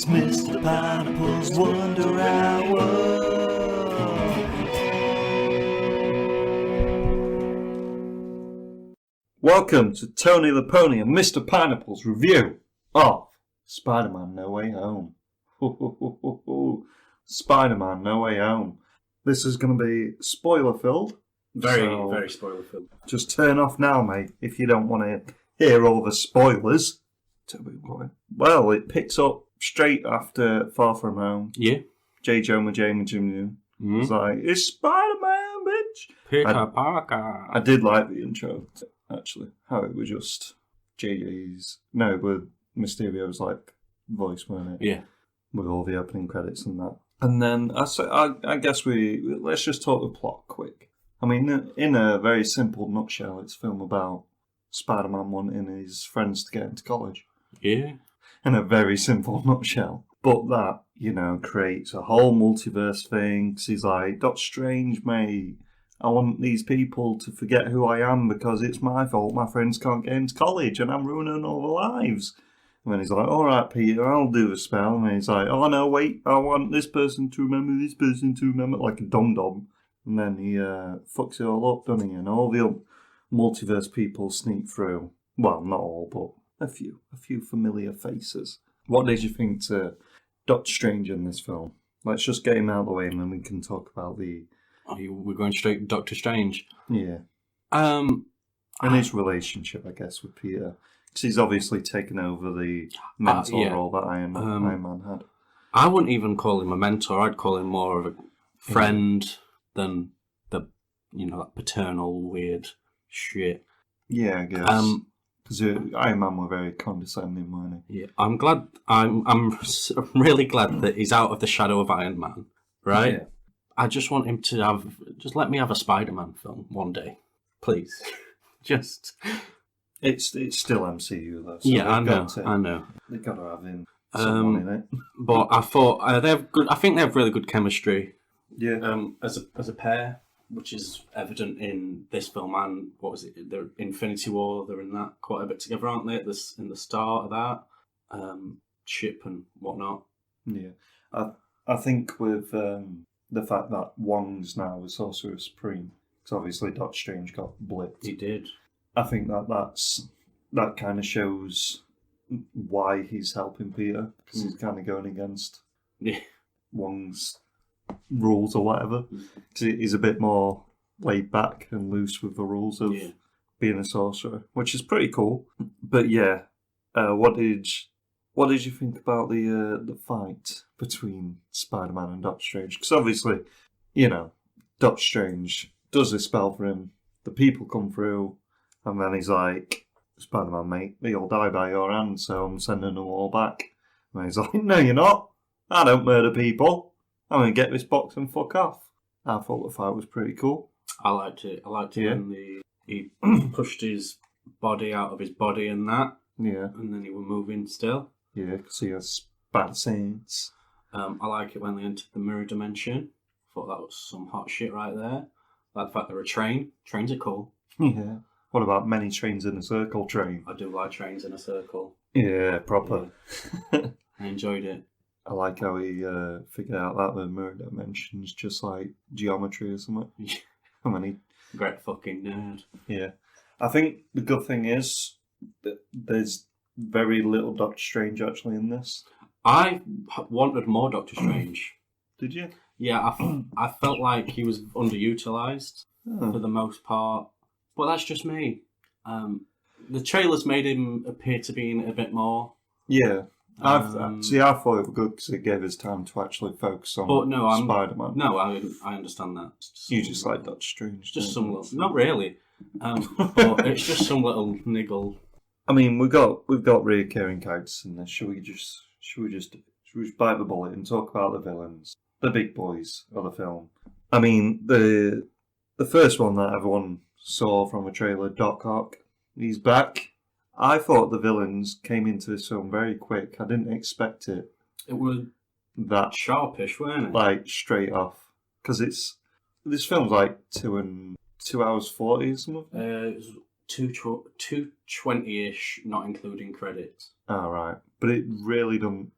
It's Mr. Pineapple's Wonder Hour. Welcome to Tony the Pony and Mr. Pineapple's review of Spider-Man No Way Home. Spider-Man No Way Home. This is going to be spoiler-filled. Very spoiler-filled. Just turn off now, mate, if you don't want to hear all the spoilers. Well, it picks up straight after Far From Home. Yeah. J. Jonah Jameson Jr. It's like, it's Spider-Man, bitch! Peter Parker. I did like the intro, actually. How it was just JJ's... No, with Mysterio's, like, voice, weren't it? Yeah. With all the opening credits and that. And then, I guess let's just talk the plot quick. I mean, in a very simple nutshell, it's a film about Spider-Man wanting his friends to get into college. Yeah. In a very simple nutshell. But that, creates a whole multiverse thing. Because he's like, Doctor Strange, mate, I want these people to forget who I am because it's my fault. My friends can't get into college and I'm ruining all their lives. And then he's like, all right, Peter, I'll do the spell. And then he's like, oh, no, wait, I want this person to remember, this person to remember, like a dum-dum. And then he fucks it all up, doesn't he? And all the multiverse people sneak through. Well, not all, but a few familiar faces. What did you think to Doctor Strange in this film? Let's just get him out of the way and then we can talk about the... We're going straight to Doctor Strange. Yeah. And his relationship, I guess, with Peter. Because he's obviously taken over the mentor role that Iron Man had. I wouldn't even call him a mentor. I'd call him more of a friend than the, that paternal weird shit. Yeah, I guess. Because Iron Man were very condescending, weren't he? Yeah, I'm glad. I'm really glad that he's out of the shadow of Iron Man. Right. Yeah. I just want him to just let me have a Spider-Man film one day, please. Just. It's still MCU though. So yeah, I know. They've got to have him someone in it. But I thought they have good. I think they have really good chemistry. Yeah. As a pair, which is evident in this film and what was it? The Infinity War. They're in that quite a bit together, aren't they? In the start of that ship and whatnot. Yeah, I think with the fact that Wong's now a Sorcerer Supreme, because obviously Doctor Strange got blipped. He did. I think that kind of shows why he's helping Peter, because he's kind of going against Wong's rules or whatever. Because he's a bit more laid back and loose with the rules of being a sorcerer, which is pretty cool. But yeah, what did you think about the fight between Spider-Man and Doctor Strange? Because obviously, Doctor Strange does this spell for him. The people come through, and then he's like, Spider-Man, mate, they all die by your hand, so I'm sending them all back. And he's like, no, you're not. I don't murder people. I'm going to get this box and fuck off. I thought the fight was pretty cool. I liked it. When he pushed his body out of his body and that. Yeah. And then he was moving still. Yeah, because he has bad sense. I like it when they entered the mirror dimension. Thought that was some hot shit right there. Like the fact they're a train. Trains are cool. Yeah. What about many trains in a circle train? I do like trains in a circle. Yeah, proper. Yeah. I enjoyed it. I like how he figured out that the mirror dimension's just like geometry or something. I mean, Great fucking nerd. Yeah. I think the good thing is that there's very little Doctor Strange actually in this. I wanted more Doctor Strange. Did you? Yeah, I felt like he was underutilised for the most part. But that's just me. The trailers made him appear to be in it a bit more. Yeah. I thought it was good because it gave us time to actually focus on Spider-Man. No, I understand that. You just like Doctor Strange. Just some little... Not really. But it's just some little niggle. I mean, we've got reoccurring characters in this. Should we just bite the bullet and talk about the villains? The big boys of the film. I mean, the first one that everyone saw from a trailer, Doc Ock, he's back. I thought the villains came into this film very quick. I didn't expect it. It was that sharpish, weren't it? Like straight off, because this film's like 2 hours 40 or something. It was 2:20-ish, not including credits. Oh right, but it really doesn't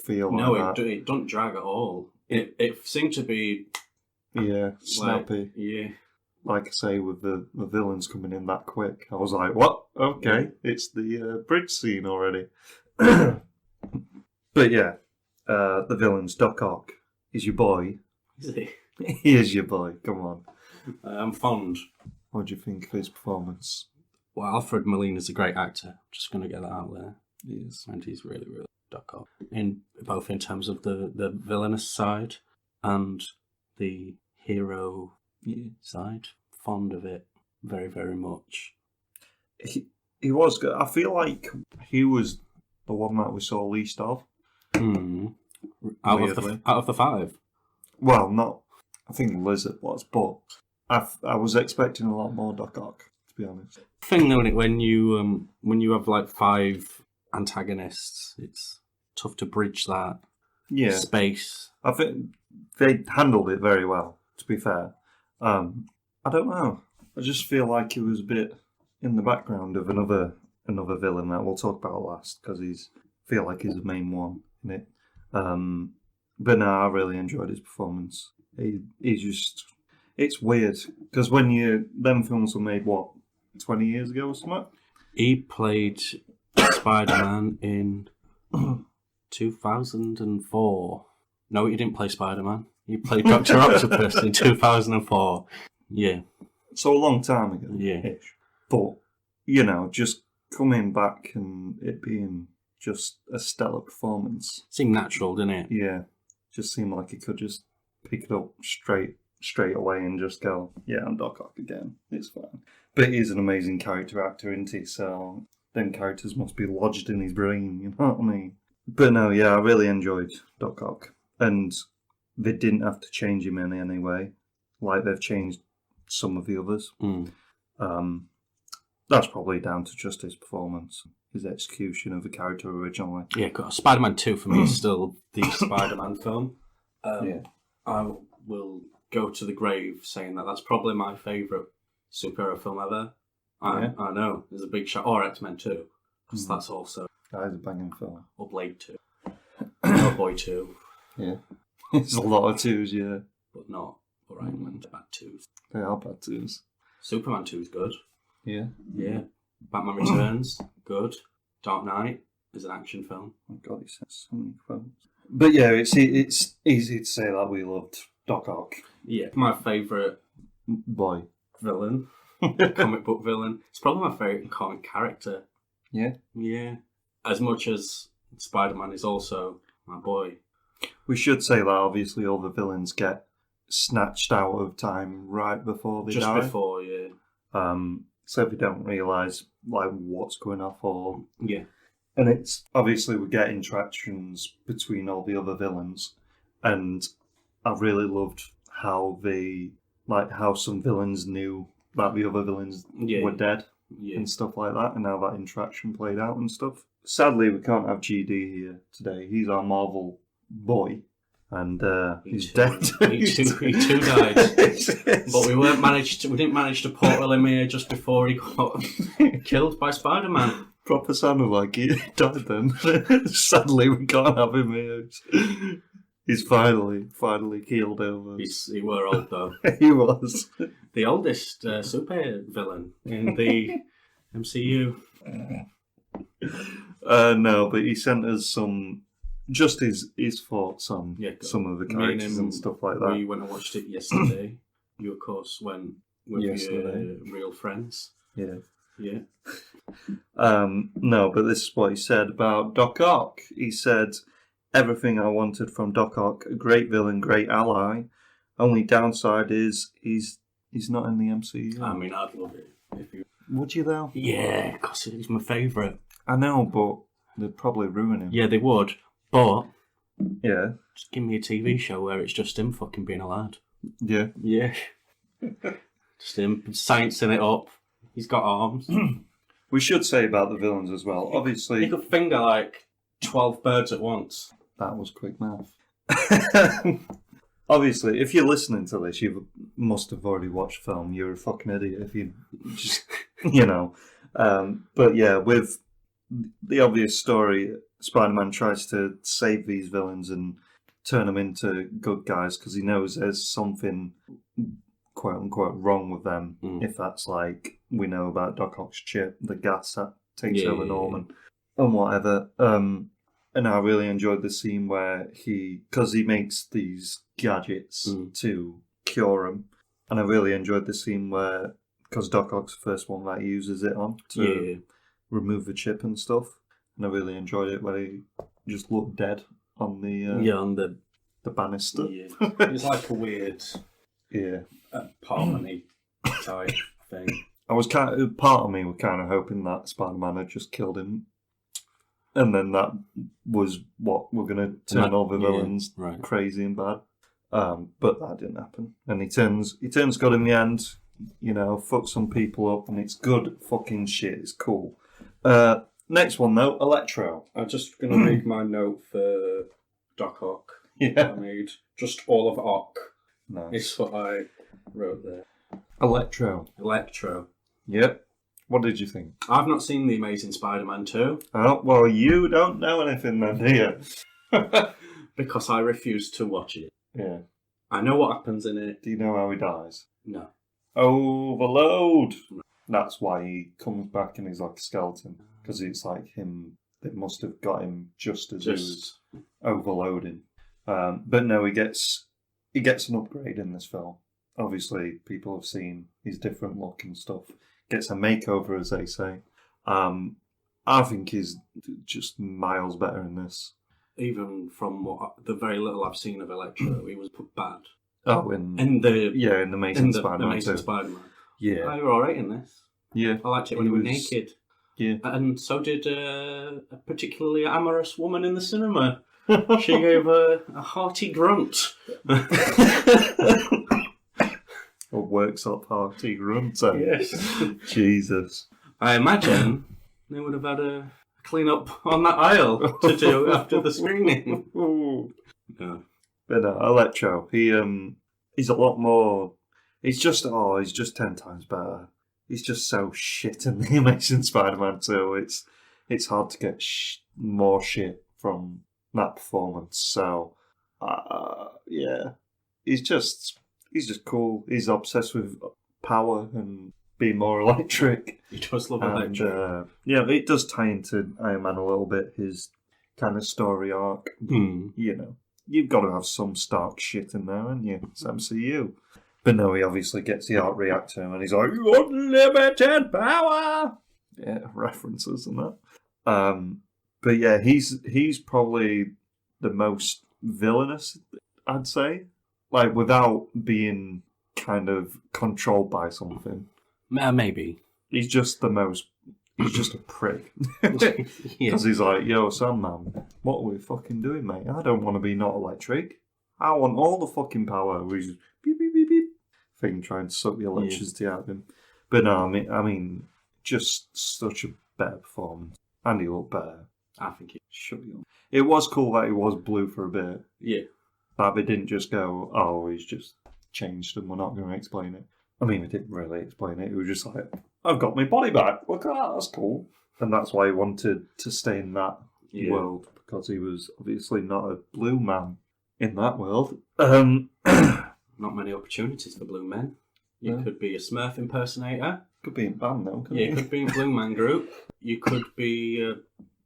feel no, like that. it doesn't drag at all. It seemed to be snappy. Yeah. Like I say, with the villains coming in that quick, I was like, what? Okay, it's the bridge scene already. But yeah, the villains, Doc Ock, is your boy. Is he? He is your boy, come on. I'm fond. What do you think of his performance? Well, Alfred Molina is a great actor. Just going to get that out there. He is. And he's really, really Doc Ock. Both in terms of the villainous side and the hero side. Fond of it very, very much. He was good. I feel like he was the one that we saw least of. Out of the 5. Well, not. I think Lizard was, but I was expecting a lot more Doc Ock, to be honest. The thing though, when you have like 5 antagonists, it's tough to bridge that space. I think they handled it very well, to be fair. I don't know. I just feel like he was a bit in the background of another villain that we'll talk about last, because feel like he's the main one in it. But no, I really enjoyed his performance. It's weird because them films were made 20 years ago or something. He played Spider-Man in 2004. No, he didn't play Spider-Man. He played Dr. Octopus in 2004. Yeah. So a long time ago. Yeah. But, just coming back and it being just a stellar performance. Seemed natural, didn't it? Yeah. Just seemed like he could just pick it up straight away and just go, yeah, I'm Doc Ock again. It's fine. But he's an amazing character actor, isn't he? So them characters must be lodged in his brain, you know what I mean? But no, yeah, I really enjoyed Doc Ock. And they didn't have to change him in any way, like they've changed some of the others. That's probably down to just his performance, his execution of the character originally. Yeah, Spider-Man 2 for me is still the Spider-Man film. I will go to the grave saying that's probably my favourite superhero film ever. I know, there's a big shot. Or X-Men 2, because that's also... That is a banging film. Or Blade 2. Or Boy 2. Yeah. It's a lot of 2s, yeah. But not Iron bad 2s. They are bad 2s. Superman 2 is good. Yeah. Yeah. Batman Returns, good. Dark Knight is an action film. Oh God, he said so many quotes. But yeah, it's easy to say that we loved Doc Ock. Yeah. My favourite boy villain. Comic book villain. It's probably my favourite comic character. Yeah? Yeah. As much as Spider-Man is also my boy. We should say that obviously all the villains get snatched out of time right before they die. Just before, yeah. So if you don't realise like what's going off or... Yeah. And it's obviously we get interactions between all the other villains, and I really loved how some villains knew that the other villains were dead and stuff like that, and how that interaction played out and stuff. Sadly, we can't have GD here today. He's our Marvel boy, and he's dead. He too died. But we didn't manage to portal him here just before he got killed by Spider-Man. Proper sounded like he died then. Sadly, we can't have him here. He's finally keeled over. He were old though. He was. The oldest super villain in the MCU. No, but he sent us his thoughts on some of the characters and stuff like that. We went and watched it yesterday. You, of course, went with your real friends. Yeah. Yeah. No, but this is what he said about Doc Ock. He said, everything I wanted from Doc Ock, a great villain, great ally. Only downside is he's not in the MCU. I mean, I'd love it if you... Would you though? Yeah, because he's my favourite. I know, but they'd probably ruin him. Yeah, they would, but... Yeah. Just give me a TV show where it's just him fucking being a lad. Yeah. Yeah. Just him sciencing it up. He's got arms. We should say about the villains as well. Obviously... He could finger like 12 birds at once. That was quick math. Obviously, if you're listening to this, you must have already watched the film. You're a fucking idiot if you just, But yeah, with the obvious story. Spider-Man tries to save these villains and turn them into good guys because he knows there's something quote unquote wrong with them. If that's like we know about Doc Ock's chip, the gas that takes over Norman and whatever. And I really enjoyed the scene where because he makes these gadgets to cure him, and I really enjoyed the scene where, because Doc Ock's the first one that he uses it on to remove the chip and stuff, and I really enjoyed it where he just looked dead on the on the banister. Yeah. It was like a weird harmony type thing. Part of me was kind of hoping that Spider-Man had just killed him, and then that was what we're going to turn all the villains crazy and bad. But that didn't happen, and he turns good in the end. You know, fuck some people up, and it's good fucking shit. It's cool. Next one though, Electro. I'm just going to read my note for Doc Ock. Yeah, I made just all of Ock. Nice. It's what I wrote there. Electro. Yep. What did you think? I've not seen The Amazing Spider-Man 2. Oh, well, you don't know anything then, do you? Because I refuse to watch it. Yeah. I know what happens in it. Do you know how he dies? No. Overload! That's why he comes back and he's like a skeleton. Because it's like him, they must have got him just as he was overloading. But no, he gets an upgrade in this film. Obviously, people have seen his different look and stuff. Gets a makeover, as they say. I think he's just miles better in this. Even from the very little I've seen of Electro, he was bad. Oh, in the Amazing Spider-Man. Yeah. Oh, you were alright in this. Yeah. I liked it when he was naked. Yeah. And so did a particularly amorous woman in the cinema. She gave a hearty grunt. A works up hearty grunt. Yes. Jesus. I imagine they would have had a clean up on that aisle to do after the screening. Yeah. But Electro, he's a lot more. He's just 10 times better. He's just so shit in The Amazing Spider-Man 2. It's hard to get more shit from that performance. So, yeah, he's just cool. He's obsessed with power and being more electric. He does love electric. Yeah, it does tie into Iron Man a little bit. His kind of story arc. You know, you've got to have some Stark shit in there, haven't you? It's MCU. But no, he obviously gets the arc reactor and he's like, unlimited power! Yeah, references and that. But yeah, he's probably the most villainous, I'd say. Like, without being kind of controlled by something. Maybe. He's just a prick. Because he's like, yo, Sandman, what are we fucking doing, mate? I don't want to be not electric. I want all the fucking power. He's beep, beep, beep, beep. Thing trying to suck the electricity out of him. But no, I mean, just such a better performance. And he looked better. I think he should be. It was cool that he was blue for a bit. Yeah. But they didn't just go, oh, he's just changed and we're not going to explain it. I mean, we didn't really explain it. It was just like, I've got my body back. Look at that, that's cool. And that's why he wanted to stay in that world, because he was obviously not a blue man in that world. Not many opportunities for blue men. You could be a Smurf impersonator. Could be in band though, couldn't you? Could be in Blue Man Group. You could be a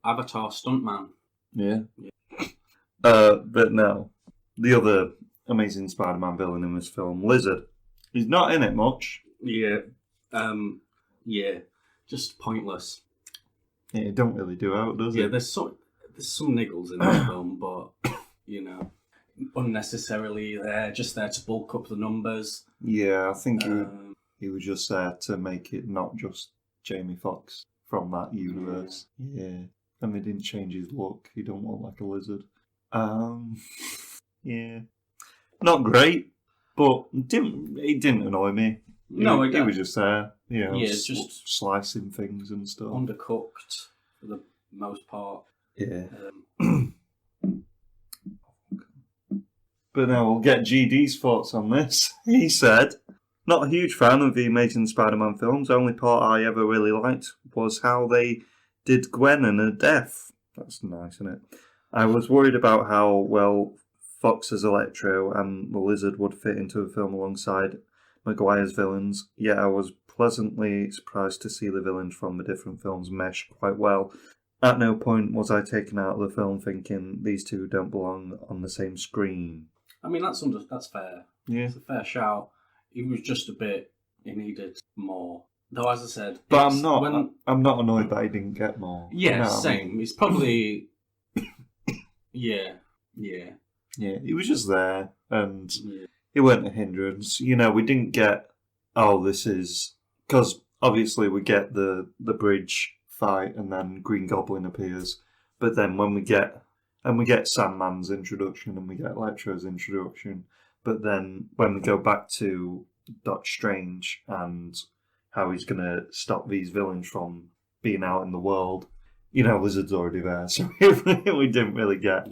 Avatar stuntman. Yeah. But no, the other Amazing Spider-Man villain in this film, Lizard. He's not in it much. Yeah. Just pointless. Yeah, he don't really do out, does he? Yeah, there's some niggles in this film, but you know, unnecessarily just there to bulk up the numbers. Yeah, I think he was just there to make it not just Jamie Foxx from that universe. Yeah. And they didn't change his look. He don't look like a lizard. Yeah. Not great, but it didn't annoy me. He was just there, just slicing things and stuff. Undercooked for the most part. Yeah. But now we'll get GD's thoughts on this. He said, not a huge fan of the Amazing Spider-Man films. The only part I ever really liked was how they did Gwen and her death. That's nice, isn't it? I was worried about how well Fox's Electro and the Lizard would fit into a film alongside Maguire's villains, yet I was pleasantly surprised to see the villains from the different films mesh quite well. At no point was I taken out of the film thinking these two don't belong on the same screen. I mean, that's fair. Yeah. It's a fair shout. He was just a bit... He needed more. Though, as I said... But I'm not annoyed that he didn't get more. Yeah, same. It's probably... Yeah. Yeah, he was just there, and it weren't a hindrance. You know, we didn't get, this is... Because, obviously, we get the bridge fight, and then Green Goblin appears. But then when we get Sandman's introduction, and we get Electro's introduction, but then when we go back to Doctor Strange, and how he's going to stop these villains from being out in the world, you know, Lizard's already there, so we didn't really get...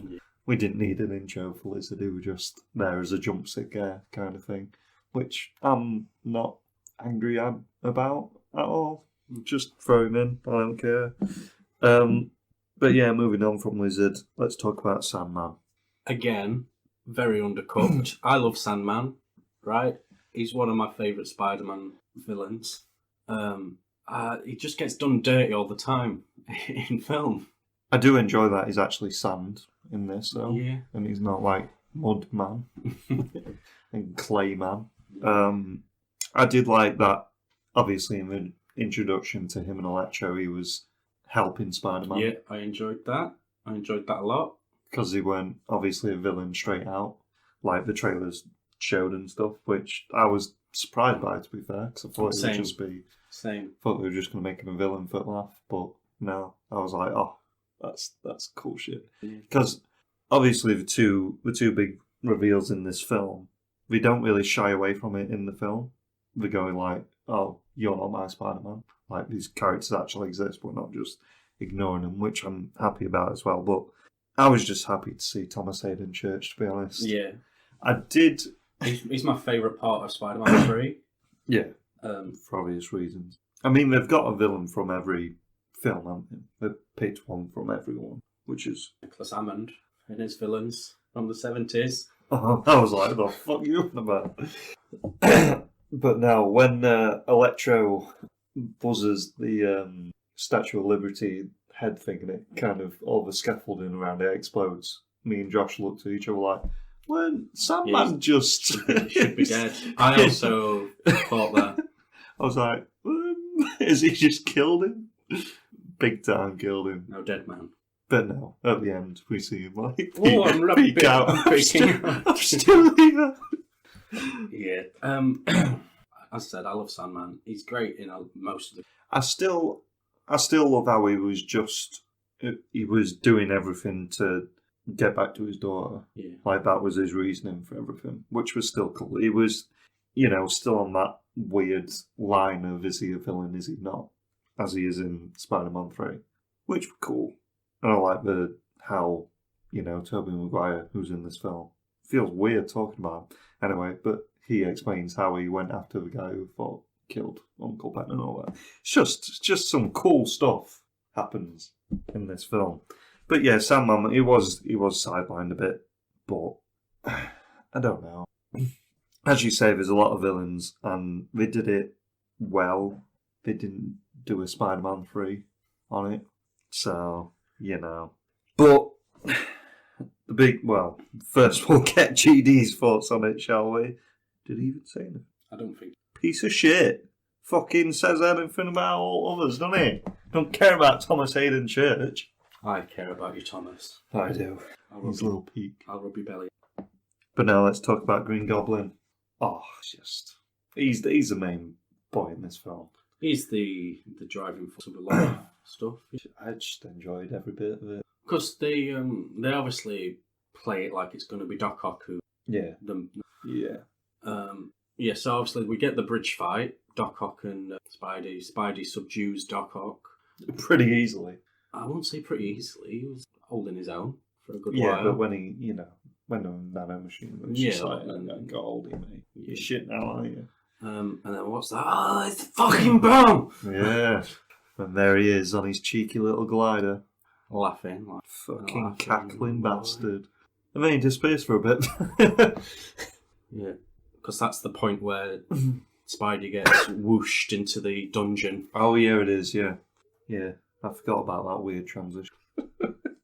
We didn't need an intro for Lizard, he was just there as a jump scare kind of thing, which I'm not angry about at all. Just throw him in, I don't care. But yeah, moving on from Lizard, let's talk about Sandman. Again, very undercooked. I love Sandman, right? He's one of my favourite Spider-Man villains. He just gets done dirty all the time in film. I do enjoy that he's actually sand in this, though. Yeah. And he's not like Mud Man and Clay Man. I did like that, obviously, in the introduction to him and Electro, he was helping Spider-Man. Yeah, I enjoyed that. I enjoyed that a lot. Because he weren't obviously a villain straight out, like the trailers showed and stuff, which I was surprised by, to be fair, because I thought it would just be... Same. Thought they were just going to make him a villain for a laugh, but no, I was like, that's cool shit. Because obviously the two big reveals in this film, they don't really shy away from it in the film. They're going like, oh, you're not my Spider-Man. Like, these characters actually exist, but not just ignoring them, which I'm happy about as well. But I was just happy to see Thomas Hayden Church, to be honest. Yeah. I did... He's my favourite part of Spider-Man 3. Yeah. For obvious reasons. I mean, they've got a villain from every film, haven't they? They've picked one from everyone, which is... Nicholas Hammond and his villains from the 70s. I was like, the fuck are you on about? But no, when Electro buzzes the Statue of Liberty head thing and it kind of, all the scaffolding around it explodes, me and Josh looked at each other like, when Sandman just... should be dead. I also thought that. I was like, is he just killed him? Big time killed him. No, dead man. But no, at the end, we see him like, oh, I'm peek out. I'm still here. Yeah. As I said, I love Sandman. He's great in most of the... I still love how he was doing everything to get back to his daughter. Yeah. Like, that was his reasoning for everything, which was still cool. He was, still on that weird line of, is he a villain, is he not? As he is in Spider-Man 3, which was cool. And I like how, Tobey Maguire, who's in this film, feels weird talking about him. Anyway, but he explains how he went after the guy who killed Uncle Ben and all that. It's just some cool stuff happens in this film. But yeah, Sandman, he was sidelined a bit, but I don't know. As you say, there's a lot of villains, and they did it well. They didn't do a Spider-Man 3 on it, so, But first we'll get GD's thoughts on it, shall we? Did he even say anything? I don't think. Piece of shit. Fucking says anything about all others, doesn't he? Don't care about Thomas Hayden Church. I care about you, Thomas. I do. His little peak. I'll rub your belly. But now let's talk about Green Goblin. Oh, he's the main boy in this film. He's the driving force of a lot of stuff. I just enjoyed every bit of it. Because they obviously play it like it's going to be Doc Ock who... Yeah. So obviously we get the bridge fight. Doc Ock and Spidey. Spidey subdues Doc Ock. Pretty easily. I won't say pretty easily. He was holding his own for a good while. Yeah, but when he, when the nano machine was just like, I got hold of me. You're shit now, aren't you? And then what's that? Oh, it's a fucking bomb! Yeah. And there he is on his cheeky little glider. Laughing. Fucking cackling bastard. And then he disappears for a bit. Yeah. Because that's the point where Spidey gets whooshed into the dungeon. Oh, yeah, it is, yeah. Yeah, I forgot about that weird transition.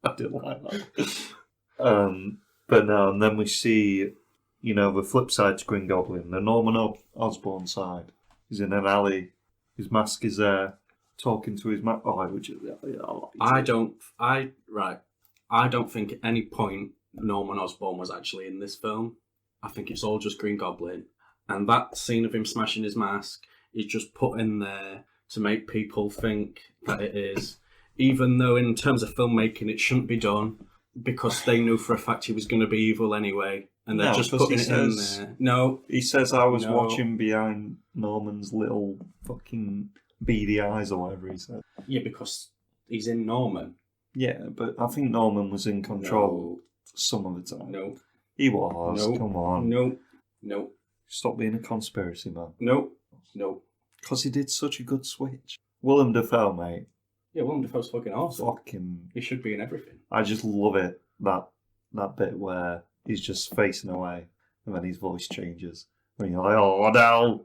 I didn't like that. But no, and then we see, the flip side to Green Goblin, the Norman Osborn side. He's in an alley, his mask is there, talking to his mask. I don't think at any point Norman Osborn was actually in this film. I think it's all just Green Goblin. And that scene of him smashing his mask is just put in there to make people think that it is. Even though in terms of filmmaking it shouldn't be done, because they knew for a fact he was going to be evil anyway. And they're just putting it in there. No. He says I was watching behind Norman's little fucking beady eyes or whatever he said. Yeah, because he's in Norman. Yeah, but I think Norman was in control some of the time. No. He was. No. Come on. No. Stop being a conspiracy man. No. Because he did such a good switch. Willem Dafoe, mate. Yeah, Willem Dafoe's fucking awesome. Fucking. He should be in everything. I just love it. That bit where he's just facing away and then his voice changes. And you're like, oh no!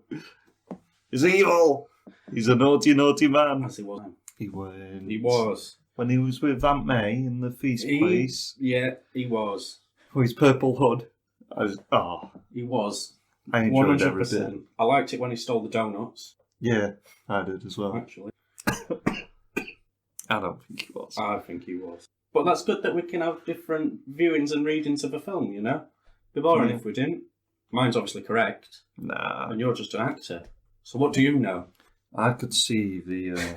He's evil! He's a naughty, naughty man. As he was. He was. When he was with Aunt May in the feast place. Yeah, he was. With his purple hood. He was. I enjoyed 100%. every bit. I liked it when he stole the donuts. Yeah, I did as well. Actually. I don't think he was. I think he was. But that's good that we can have different viewings and readings of a film, It'd be boring if we didn't. Mine's obviously correct. Nah. And you're just an actor. So what do you know? I could see the,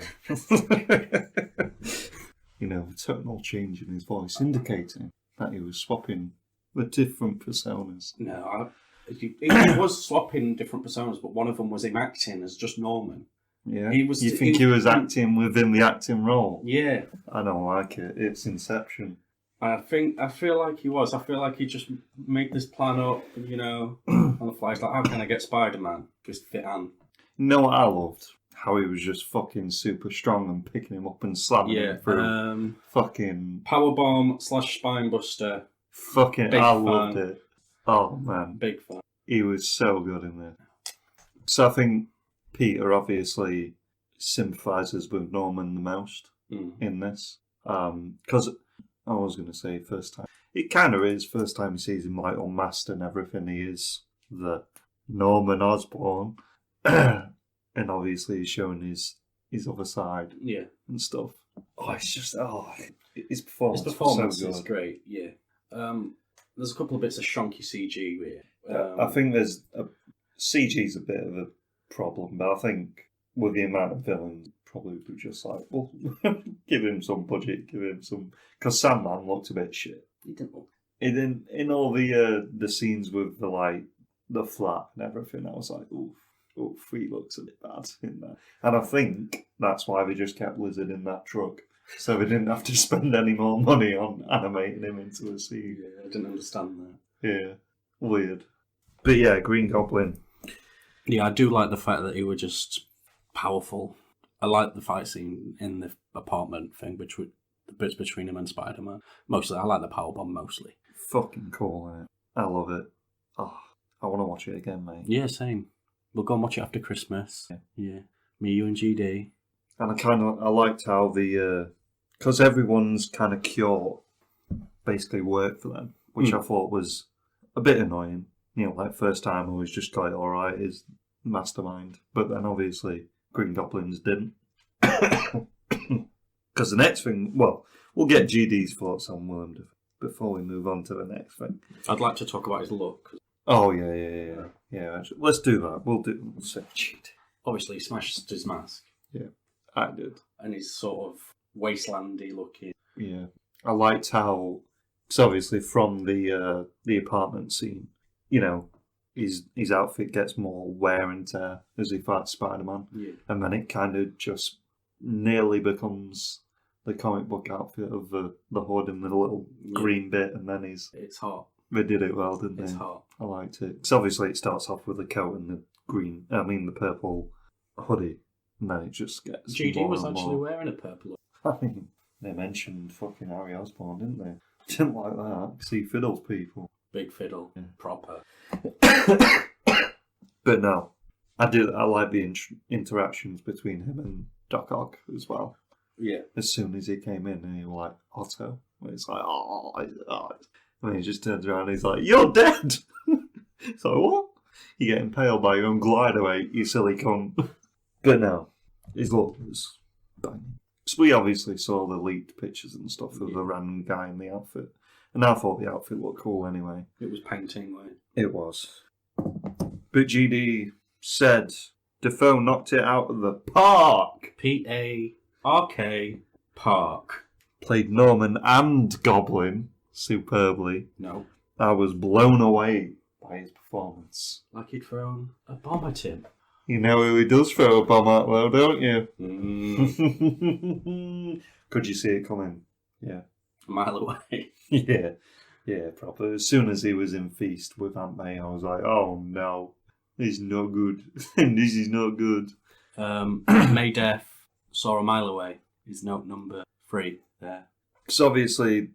tonal change in his voice, indicating that he was swapping the different personas. No, he was swapping different personas, but one of them was him acting as just Norman. Yeah, he was acting within the acting role? Yeah. I don't like it. It's Inception. I feel like he was. I feel like he just made this plan up, on the fly. It's like, how can I get Spider-Man? Just fit on. You know what I loved? How he was just fucking super strong and picking him up and slamming him through. Fucking... Powerbomb / Spinebuster. Fucking, I loved it. Oh, man. Big fan. He was so good in there. So I think Peter obviously sympathises with Norman the most in this. Because I was going to say first time. It kind of is. First time he sees him like unmasked and everything. He is the Norman Osborn. And obviously he's showing his other side and stuff. His performance is great, yeah. There's a couple of bits of shonky CG here. I think CG's a bit of a problem, but I think with the amount of villains, probably be just like, well, give him some budget, because Sandman looked a bit shit. He didn't look. In all the scenes with the flat and everything, I was like, oof, he looks a bit bad in that. And I think that's why they just kept Lizard in that truck. So we didn't have to spend any more money on animating him into a scene. Yeah, I didn't understand that. Yeah, weird. But yeah, Green Goblin. Yeah, I do like the fact that he was just powerful. I like the fight scene in the apartment thing, the bits between him and Spider-Man. Mostly, I like the powerbomb mostly. Fucking cool, mate. I love it. Oh, I want to watch it again, mate. Yeah, same. We'll go and watch it after Christmas. Yeah. Me, you and GD. And I liked how because everyone's kind of cure basically worked for them, which I thought was a bit annoying. Like first time I was just like, alright, is mastermind. But then obviously Green Goblins didn't. Because the next thing, well, we'll get GD's thoughts on Willem before we move on to the next thing. I'd like to talk about his look. Oh, yeah. Actually, let's do that. We'll say GD. Obviously, he smashed his mask. Yeah, I did. And he's sort of wastelandy looking. Yeah. I liked how, because obviously from the apartment scene, his outfit gets more wear and tear as he fights Spider-Man. Yeah. And then it kind of just nearly becomes the comic book outfit of the hood and the little green bit, and then it's hot. They did it well, didn't they? It's hot. I liked it. Because obviously it starts off with the coat and the purple hoodie. And then it just gets GD more was and actually more. wearing a purple. I mean, they mentioned fucking Harry Osborn, didn't they? Didn't like that, because he fiddles people. Big fiddle. Yeah. Proper. But no, I like the interactions between him and Doc Ock as well. Yeah. As soon as he came in and he was like, Otto, and it's like, oh. And he just turns around and he's like, you're dead! So what? You're getting impaled by your own glider, mate, you silly cunt. But no, his look was banging. So we obviously saw the leaked pictures and stuff of the random guy in the outfit. And I thought the outfit looked cool anyway. It was painting, right? It was. But GD said Defoe knocked it out of the park. P-A-R-K, park. Played Norman and Goblin superbly. No. I was blown away by his performance. Like he'd thrown a bomb at him. You know who he does throw a bomb at, though, don't you? Could you see it coming? Yeah. A mile away. Yeah, proper. As soon as he was in Feast with Aunt May, I was like, oh no, this is not good. This is not good. May Death saw a mile away is note number 3 there. Because obviously,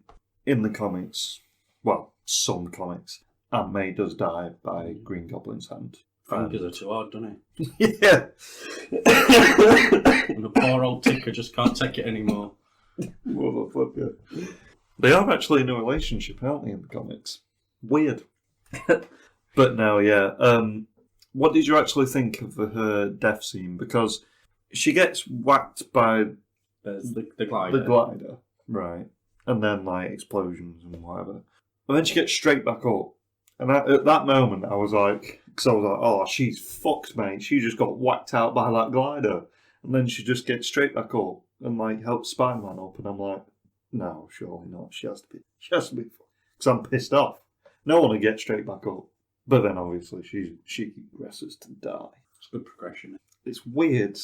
in the comics, well, some comics, Aunt May does die by Green Goblin's hand. Fingers are too hard, doesn't he? Yeah. And the poor old ticker just can't take it anymore. Motherfucker. They are actually in a relationship, aren't they, in the comics? Weird. But no, yeah. What did you actually think of her death scene? Because she gets whacked by the glider. The glider, right. And then, like, explosions and whatever. And then she gets straight back up. And at that moment, I was like, oh, she's fucked, mate. She just got whacked out by that glider. And then she just gets straight back up and, like, helps Spider-Man up. And I'm like, no, surely not. She has to be fucked. Because I'm pissed off. No one will get straight back up. But then, obviously, she progresses to die. It's a good progression. It's weird.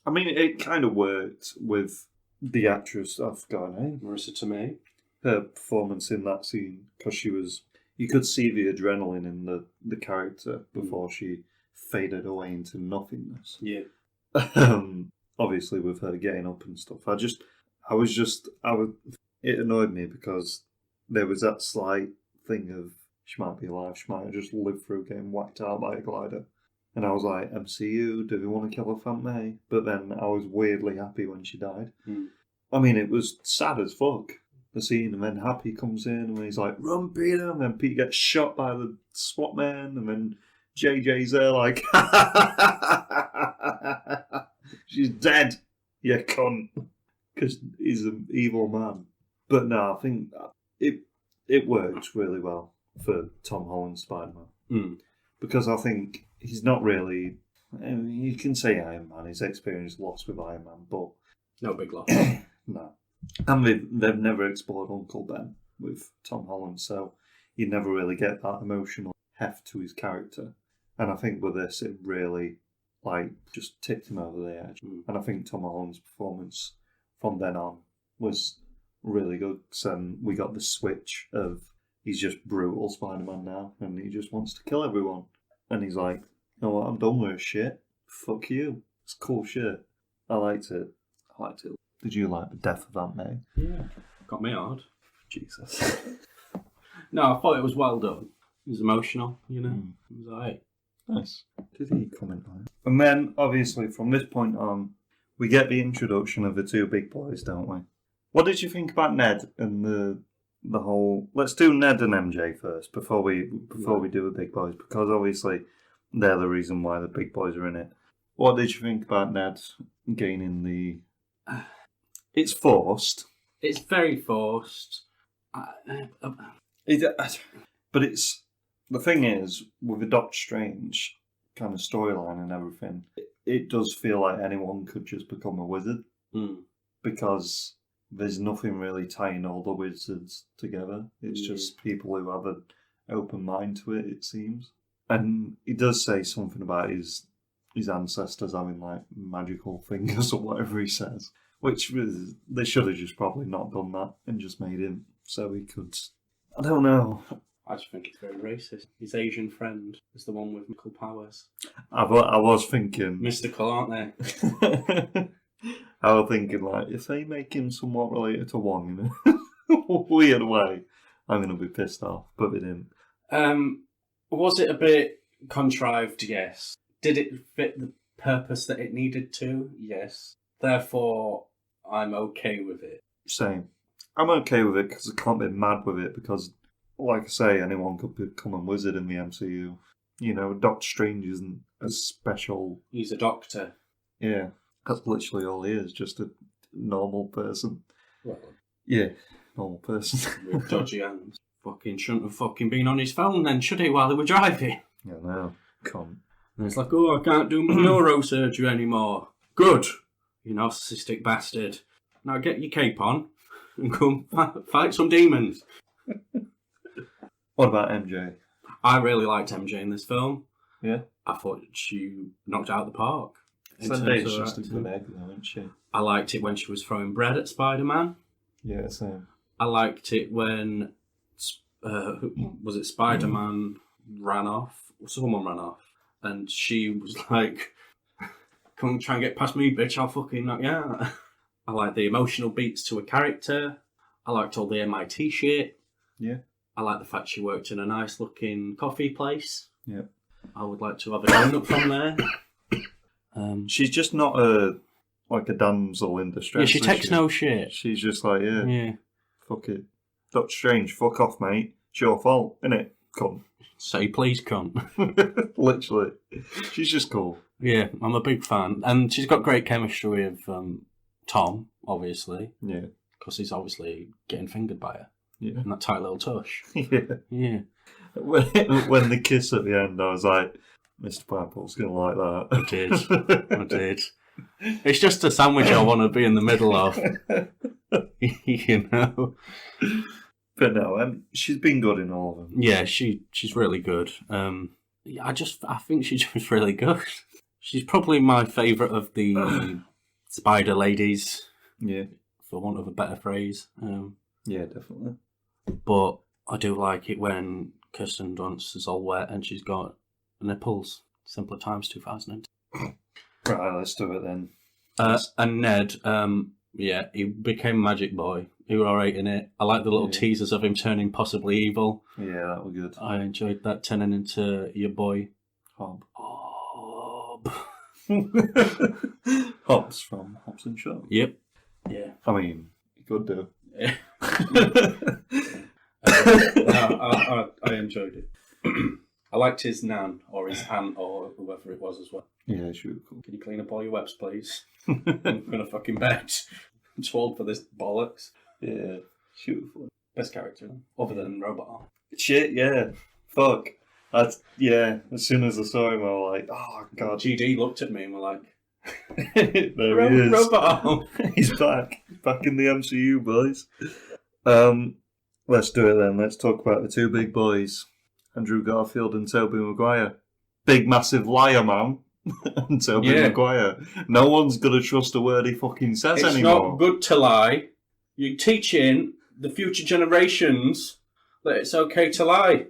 I mean, it kind of worked with the actress, I've forgotten her name. Marissa Tomei. Her performance in that scene, because she was... You could see the adrenaline in the character before she faded away into nothingness. Yeah. Obviously, with her getting up and stuff. It annoyed me because there was that slight thing of she might be alive, she might have just lived through getting whacked out by a glider. And I was like, MCU, do they want to kill her Aunt May? But then I was weirdly happy when she died. I mean, it was sad as fuck. The scene, and then Happy comes in and he's like, run Peter, and then Pete gets shot by the SWAT man, and then JJ's there like, she's dead, you cunt, because he's an evil man. But no, I think it works really well for Tom Holland's Spider-Man. Because I think he's not really, I mean, you can say Iron Man, his experience lost with Iron Man, but... No big loss. No. And they've never explored Uncle Ben with Tom Holland, so you never really get that emotional heft to his character. And I think with this, it really, like, just tipped him over the edge. And I think Tom Holland's performance from then on was really good. So we got the switch of he's just brutal Spider-Man now, and he just wants to kill everyone. And he's like, you know what, I'm done with this shit. Fuck you. It's cool shit. I liked it. Did you like the death of Aunt May? Yeah. Got me hard. Jesus. No, I thought it was well done. It was emotional, you know. It was alright. Nice. Did he comment on it? And then, obviously, from this point on, we get the introduction of the two big boys, don't we? What did you think about Ned and the whole... Let's do Ned and MJ first, before we do the big boys, because obviously they're the reason why the big boys are in it. What did you think about Ned gaining the... It's forced. It's very forced. But it's... The thing is, with the Doctor Strange kind of storyline and everything, it does feel like anyone could just become a wizard. Because there's nothing really tying all the wizards together. It's just people who have an open mind to it, it seems. And he does say something about his ancestors having, like, magical fingers or whatever he says. Which they should have just probably not done that and just made him so he could... I don't know. I just think it's very racist. His Asian friend is the one with mystical powers. I was thinking... Mystical, aren't they? I was thinking, like, if they make him somewhat related to Wong in a weird way, I'm going to be pissed off, but they didn't. Was it a bit contrived? Yes. Did it fit the purpose that it needed to? Yes. Therefore, I'm okay with it. Same. I'm okay with it because I can't be mad with it because, like I say, anyone could become a wizard in the MCU. You know, Doctor Strange isn't a special... He's a doctor. Yeah. That's literally all he is, just a normal person. Well, yeah, normal person. With dodgy hands. Fucking shouldn't have fucking been on his phone then, should he, while they were driving? Yeah, no, can't. And it's like, oh, I can't do neurosurgery anymore. Good, you narcissistic bastard. Now get your cape on and go fight some demons. What about MJ? I really liked MJ in this film. Yeah? I thought she knocked it out of the park. Zenday's just a good egg, though, isn't she? I liked it when she was throwing bread at Spider-Man. Yeah, same. I liked it when, was it Spider-Man ran off? Someone ran off. And she was like, come try and get past me, bitch, I'll fucking knock you out. I liked the emotional beats to a character. I liked all the MIT shit. Yeah. I liked the fact she worked in a nice-looking coffee place. Yeah. I would like to have a donut from there. She's just not a damsel in distress. Yeah, she takes no shit. She's just like, Yeah. Fuck it. Doctor Strange, fuck off, mate. It's your fault, innit? Come. Say please, cunt. Literally. She's just cool. Yeah, I'm a big fan. And she's got great chemistry with Tom, obviously. Yeah. Because he's obviously getting fingered by her. Yeah. And that tight little tush. Yeah. Yeah. When they kiss at the end, I was like, Mr. Pineapple's going to like that. I did. It's just a sandwich I want to be in the middle of. You know? But no, she's been good in all of them. Yeah, she's really good. I think she's just really good. She's probably my favourite of the spider ladies. Yeah. For want of a better phrase. Yeah, definitely. But I do like it when Kirsten Dunst is all wet and she's got nipples. Simpler Times 2000. Right, let's do it then. And Ned, he became Magic Boy. He was alright in it. I like the little teasers of him turning possibly evil. Yeah, that was good. I enjoyed that turning into your boy. Hob. Hob. Hobbs from Hobbs and Shaw. Yep. Yeah. I mean, you could do. Yeah. I enjoyed it. I liked his nan, or his aunt, or whoever it was as well. Yeah, she was cool. Can you clean up all your webs, please? I'm going to fucking bed. I'm too old for this bollocks. Yeah, she was fun. Best character, other than Robot Arm. Shit, yeah. Fuck. As soon as I saw him, I was like, oh, God. GD looked at me and were like, there he is. Robot Arm. He's back. Back in the MCU, boys. Let's do it then. Let's talk about the two big boys. Andrew Garfield and Tobey Maguire. Big, massive liar, man. And Tobey Maguire. No one's going to trust a word he fucking says anymore. It's not good to lie. You're teaching the future generations that it's okay to lie.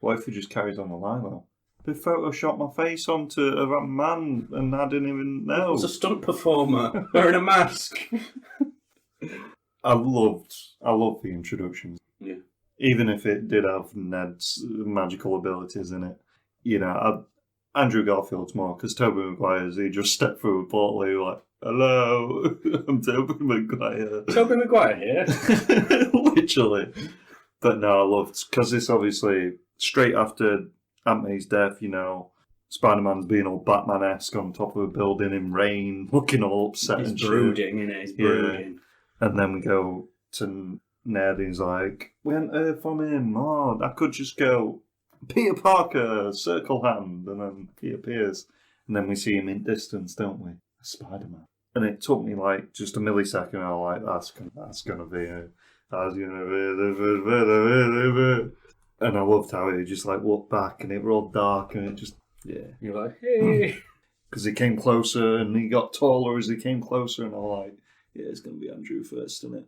What if he just carries on the lie, though? They photoshopped my face onto a man and I didn't even know. I was a stunt performer wearing a mask. I loved the introductions. Yeah. Even if it did have Ned's magical abilities in it. You know, Andrew Garfield's more, because Tobey Maguire's, he just stepped through a portal, he was like, hello, I'm Tobey Maguire. Tobey Maguire here? Literally. But no, I loved, because it's obviously straight after Aunt May's death, you know, Spider-Man's being all Batman-esque on top of a building in rain, looking all upset and shit. He's brooding, innit? He's brooding. Yeah. And then we go to Ned, he's like, we hadn't heard from him. Oh, I could just go, Peter Parker, circle hand, and then he appears. And then we see him in distance, don't we? Spider-Man. And it took me like just a millisecond, I was like, that's gonna be it. And I loved how he just like looked back and it was all dark and it just, yeah. You're like, hey. Because he came closer and he got taller as he came closer and I was like, yeah, it's going to be Andrew first, isn't it?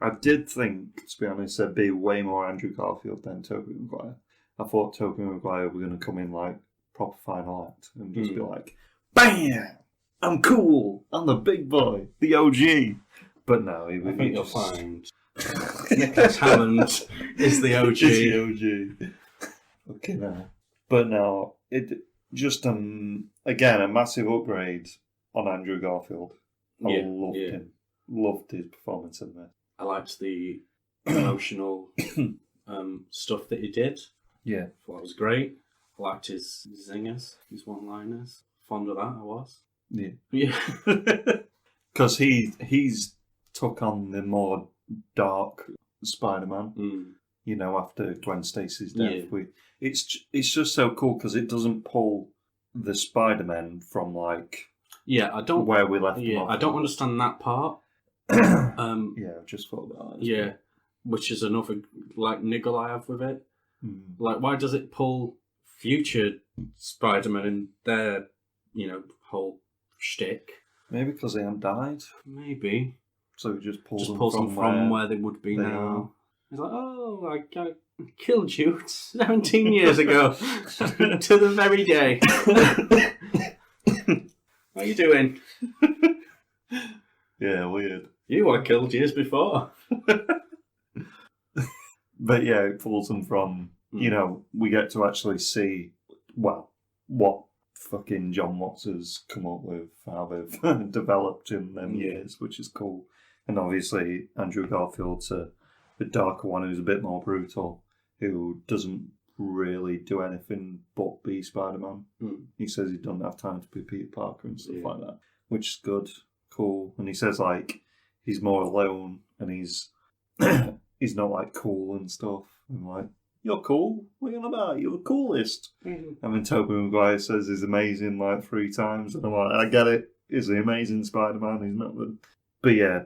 I did think, to be honest, there'd be way more Andrew Garfield than Tobey Maguire. I thought Tobey Maguire were going to come in like proper final act and just be like, BAM! I'm cool! I'm the big boy, the OG. But no, I think you'll find Nicholas Hammond is the OG. Is the OG. Okay, now. But no, it just, again, a massive upgrade on Andrew Garfield. I loved him. Loved his performance in this. I liked the emotional stuff that he did. Yeah. I thought it was great. I liked his zingers, his one-liners. Fond of that, I was. Yeah. Yeah. Because he's took on the more dark Spider-Man. You know, after Gwen Stacy's death. Yeah. It's just so cool because it doesn't pull the Spider-Man from like... Yeah, I don't... Where we left them off. I don't understand that part. Yeah, I just thought about that. Yeah, which is another like niggle I have with it. Like, why does it pull future Spider-Man and their, whole shtick? Maybe because they haven't died. Maybe. So it just pulls them from where they would be now. It's like, oh, I killed you 17 years ago to the very day. What are you doing? Yeah, weird. You were killed years before. But yeah, it pulls them from, we get to actually see, what fucking John Watts has come up with, how they've developed in them years, which is cool. And obviously, Andrew Garfield's the darker one who's a bit more brutal, who doesn't really do anything but be Spider-Man. He says he doesn't have time to be Peter Parker and stuff like that, which is good, cool. And he says, like, he's more alone and he's not, like, cool and stuff. I'm like, you're cool? What are you on about? You're the coolest. And then Tobey Maguire says he's amazing, like, 3 times. And I'm like, I get it. He's the amazing Spider-Man. He's not the... But yeah,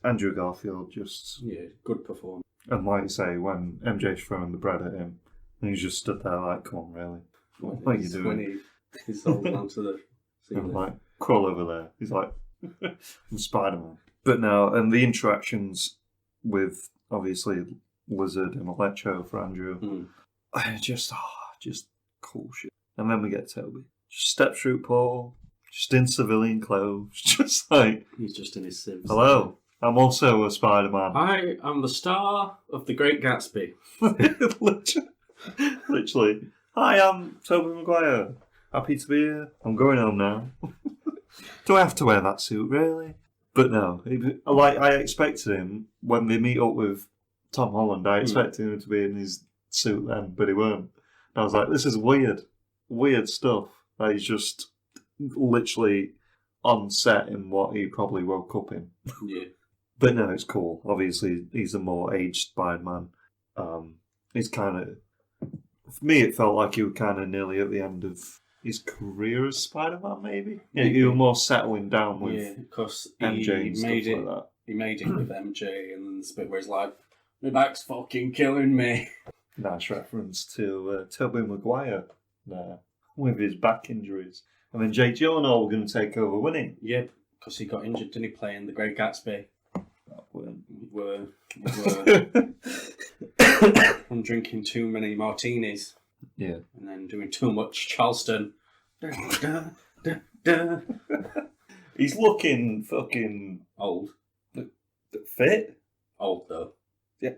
Andrew Garfield just... Yeah, good performance. And like you say, when MJ's throwing the bread at him, and he's just stood there like, come on, really? What are you doing? When he's holding onto the ceiling. And like, crawl over there. He's like, I'm Spider-Man. But no, and the interactions with, obviously, Lizard and Electro for Andrew, just cool shit. And then we get Toby. Just steps through Paul, just in civilian clothes, just like... He's just in his civs. Hello, I'm also a Spider-Man. I am the star of The Great Gatsby. Literally. Hi, I'm Tobey Maguire. Happy to be here. I'm going home now. Do I have to wear that suit, really? But no, I expected him, when they meet up with Tom Holland, I expected him to be in his suit then, but he weren't. And I was like, this is weird stuff. Like, he's just literally on set in what he probably woke up in. Yeah. But no, it's cool. Obviously, he's a more aged Spider-Man. He's kind of... For me, it felt like he was kind of nearly at the end of his career as Spider-Man, maybe? Yeah, he was more settling down with because MJ and stuff like that. He made it with MJ, and then the bit where he's like, my back's fucking killing me. Nice reference to Tobey Maguire there, with his back injuries. And then Jake Gyllenhaal were going to take over, wasn't he? Yeah, because he got injured, didn't he, playing The Great Gatsby? Were from drinking too many martinis. Yeah. And then doing too much Charleston. He's looking fucking... Old. Fit? Old, though. Yeah,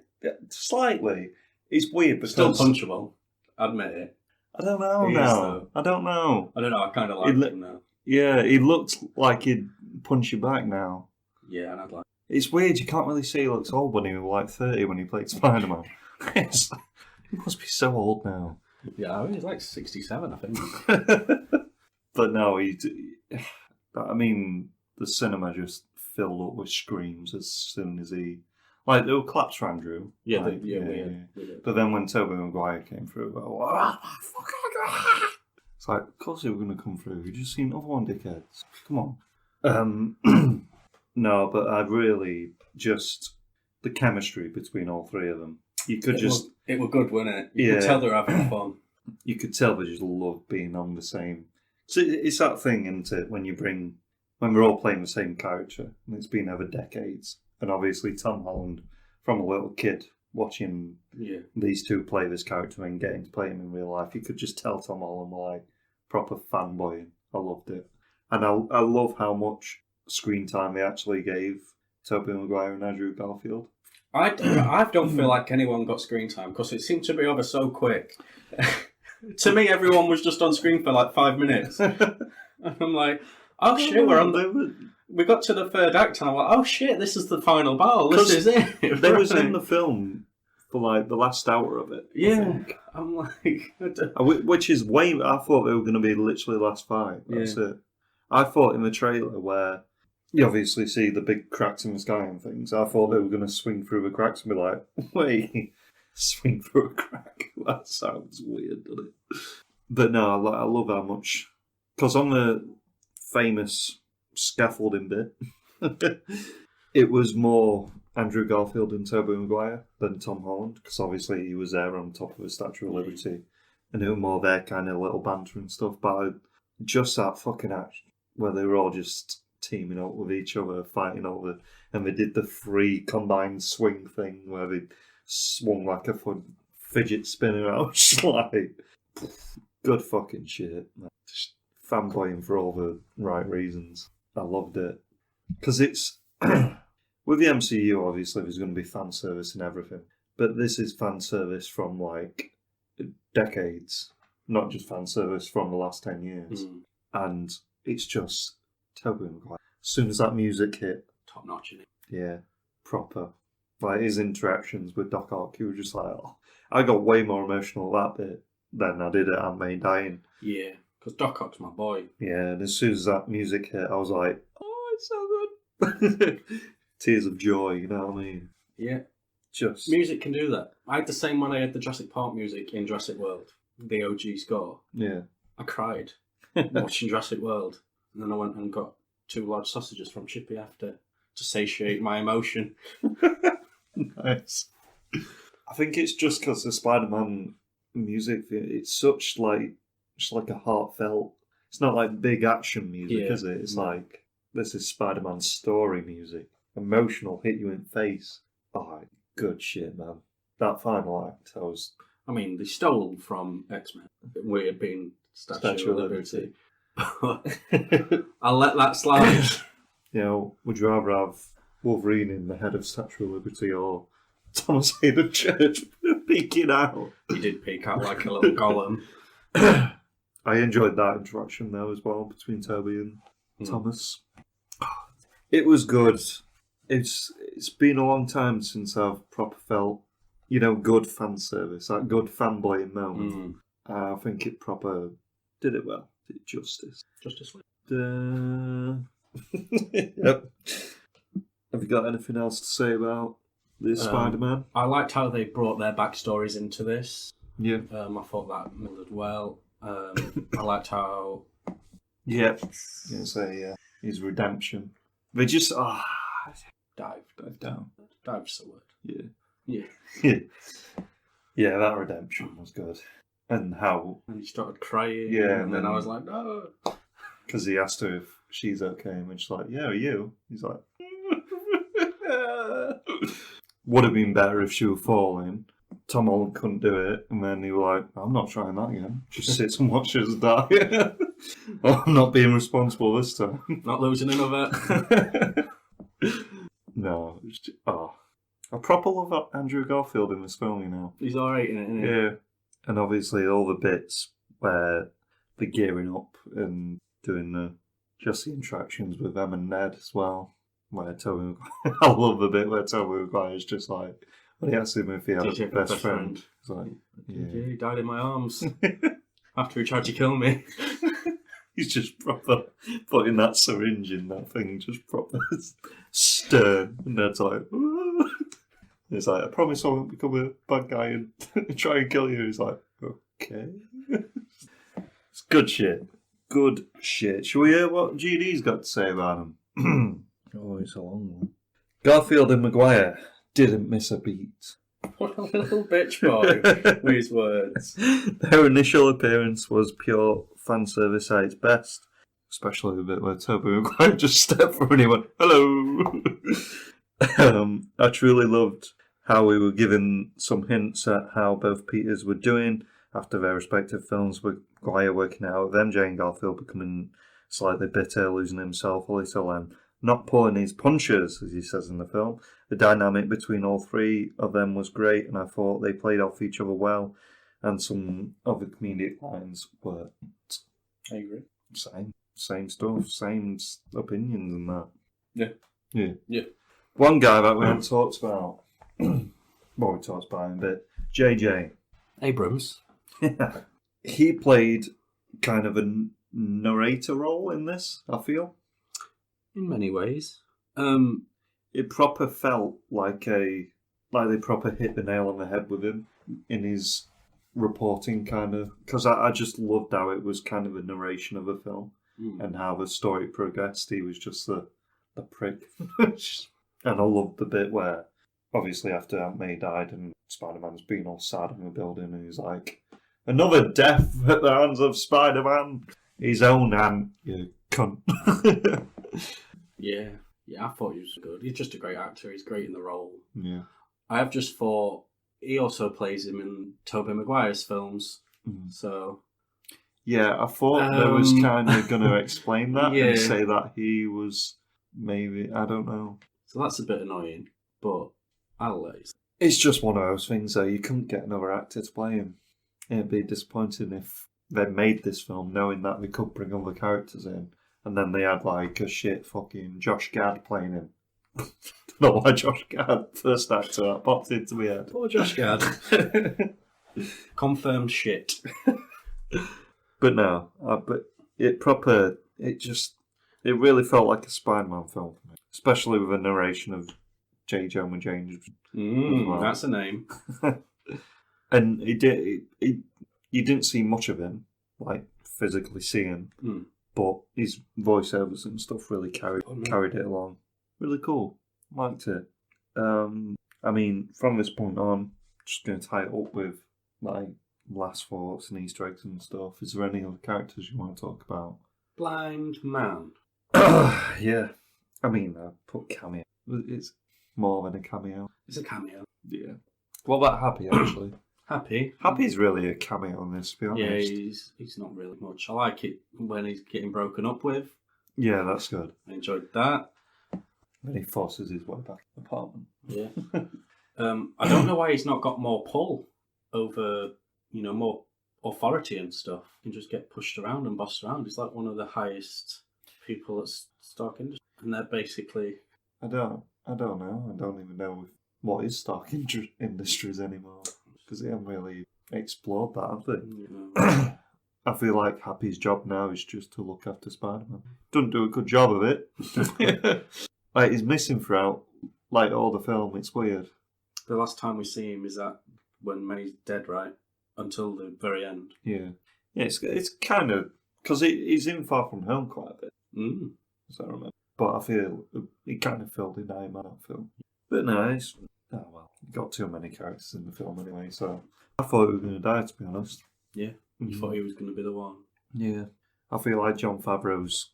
slightly. It's weird because... Still punchable. Admit it. I don't know now. I don't know. I kind of like him now. Yeah, he looks like he'd punch you back now. Yeah, and I'd like... It's weird, you can't really see he looks old when he was like 30 when he played Spider-Man. He must be so old now. Yeah, he's like 67, I think. But no, I mean, the cinema just filled up with screams as soon as he... Like, there were claps for Andrew. Yeah, like, yeah. But then when Tobey Maguire came through, it's like, of course they were going to come through. You've just seen other one, dickheads. Come on. No, but I really just... The chemistry between all three of them. You could It were good, wasn't it? You could tell they were having fun. You could tell they just love being on the same... So it's that thing, isn't it, when we're all playing the same character, and it's been over decades, And obviously Tom Holland, from a little kid, watching these two play this character and getting to play him in real life, you could just tell Tom Holland were like proper fanboying. I loved it. And I love how much screen time they actually gave Tobey Maguire and Andrew Garfield. I don't feel like anyone got screen time because it seemed to be over so quick. To me, everyone was just on screen for like 5 minutes. I'm like, oh shit, we got to the third act and I'm like, oh shit, this is the final battle. This is it. They was in the film for like the last hour of it. Yeah. I'm like... Which is way... I thought they were going to be literally the last five. That's it. I thought in the trailer where you obviously see the big cracks in the sky and things, I thought they were going to swing through the cracks and be like, wait, swing through a crack? That sounds weird, doesn't it? But no, I love how much... Because on the famous scaffolding bit, it was more Andrew Garfield and Tobey Maguire than Tom Holland, because obviously he was there on top of the Statue of Liberty, and it was more their kind of little banter and stuff, but just that fucking action where they were all just teaming up with each other, fighting over, and they did the free combined swing thing where they swung like a fidget spinner out. Just like, good fucking shit. Just fanboying for all the right reasons. I loved it. Because it's, with the MCU, obviously, there's going to be fan service and everything. But this is fan service from like decades, not just fan service from the last 10 years. And it's just Tobey Maguire. As soon as that music hit, top notch, isn't it? Yeah, proper. Like his interactions with Doc Ock, you were just like, oh. I got way more emotional at that bit than I did at Aunt May dying. Yeah, because Doc Ock's my boy. Yeah, and as soon as that music hit, I was like, oh, it's so good. Tears of joy, you know what I mean? Yeah. Just music can do that. I had the same when I had the Jurassic Park music in Jurassic World, the OG score. Yeah. I cried watching Jurassic World. And then I went and got 2 large sausages from Chippy after to satiate my emotion. Nice. I think it's just because the Spider-Man music, it's such like, just like a heartfelt, it's not like big action music, is it? It's like, this is Spider-Man's story music. Emotional, hit you in the face. Oh, good shit, man. That final act, I mean, they stole from X-Men. Weird being Statue of Liberty. I'll let that slide. You know, would you rather have Wolverine in the head of Statue of Liberty or Thomas Hayden Church peeking out? He did peek out like a little golem. I enjoyed that interaction though as well between Toby and Thomas. It was good. It's been a long time since I've proper felt, you know, good fan service, that good fanboying moment. I think it proper did it well. Did it justice. Justice League. Yep. Have you got anything else to say about this Spider-Man? I liked how they brought their backstories into this. Yeah. I thought that melded well. I liked how... Yep. His redemption. They just... Dive down. Dive's the word. Yeah. Yeah. Yeah, that redemption was good. And how... And he started crying. Yeah. And then I was like, no. Because he asked her if she's okay. And she's like, yeah, are you? He's like... Would have been better if she were falling. Tom Holland couldn't do it. And then he was like, I'm not trying that again. Just sits and watches die. I'm not being responsible this time. Not losing another. No. I proper love Andrew Garfield in this film, you know. He's alright in it, isn't he? Yeah. And obviously all the bits where they're gearing up and doing the interactions with them and Ned as well. Where Tobey Maguire, I love the bit where Tobey Maguire is just like, when he asked him if he had a best friend. He's like, yeah, he died in my arms after he tried to kill me. He's just proper putting that syringe in that thing, just proper stern. And Ned's like, ooh. He's like, I promise I won't become a bad guy and try and kill you. He's like, okay. It's good shit. Good shit. Shall we hear what GD's got to say about him? Oh, it's a long one. Garfield and Maguire didn't miss a beat. What a little bitch boy with his words. Their initial appearance was pure fan service at its best, especially the bit where Tobey Maguire just stepped forward and he went, hello. I truly loved how we were given some hints at how both Peters were doing after their respective films, with Maguire working out, with MJ and Garfield becoming slightly bitter, losing himself a little, and not pulling his punches, as he says in the film. The dynamic between all three of them was great, and I thought they played off each other well, and some of the comedic lines were... I agree. Same stuff, same opinions and that. Yeah. One guy that we haven't talked about, well, we talked about him a bit, JJ. Abrams. He played kind of a narrator role in this, I feel. In many ways. It proper felt like they proper hit the nail on the head with him in his reporting, kind of, because I just loved how it was kind of a narration of a film and how the story progressed. He was just the prick. And I loved the bit where, obviously, after Aunt May died and Spider-Man's been all sad in the building, and he's like, another death at the hands of Spider-Man. His own aunt, you cunt. Yeah, I thought he was good. He's just a great actor. He's great in the role. Yeah. I have just thought he also plays him in Tobey Maguire's films. So... Yeah, I thought they was kind of going to explain that Yeah. and say that he was maybe, I don't know. So that's a bit annoying, but I'll let it. It's just one of those things, though. You couldn't get another actor to play him. It'd be disappointing if they made this film knowing that they could bring other characters in, and then they had like a shit fucking Josh Gad playing him. Don't know why Josh Gad, first actor that popped into my head. Poor Josh Gad. Confirmed shit. But no, it really felt like a Spider-Man film for me, especially with a narration of J. Jonah James. Well. That's a name. And you didn't see much of him, like physically see him, but his voiceovers and stuff really carried it along. Really cool. Liked it. I mean, from this point on, just going to tie it up with like last thoughts and Easter eggs and stuff. Is there any other characters you want to talk about? Blind man. Yeah. I mean, I put cameo. It's more than a cameo. It's a cameo. Yeah. What about Happy, actually? Happy. Happy's really a cameo in this, to be honest. Yeah, he's not really much. I like it when he's getting broken up with. Yeah, that's good. I enjoyed that. When he forces his way back to the apartment. Yeah. I don't know why he's not got more pull over, more authority and stuff. He can just get pushed around and bossed around. He's like one of the highest people at Stark Industries. And they're basically... I don't know. I don't even know what is Stark Industries anymore. Because they haven't really explored that, have they? I feel like Happy's job now is just to look after Spider-Man. Doesn't do a good job of it. Like, he's missing throughout, like, all the film. It's weird. The last time we see him is that when May's dead, right? Until the very end. Yeah. It's kind of... Because he's in Far From Home quite a bit. As I remember. But I feel he kind of filled in Iron Man, I feel. But no, you got too many characters in the film anyway, so... I thought he was going to die, to be honest. Yeah, you thought he was going to be the one. Yeah. I feel like Jon Favreau's...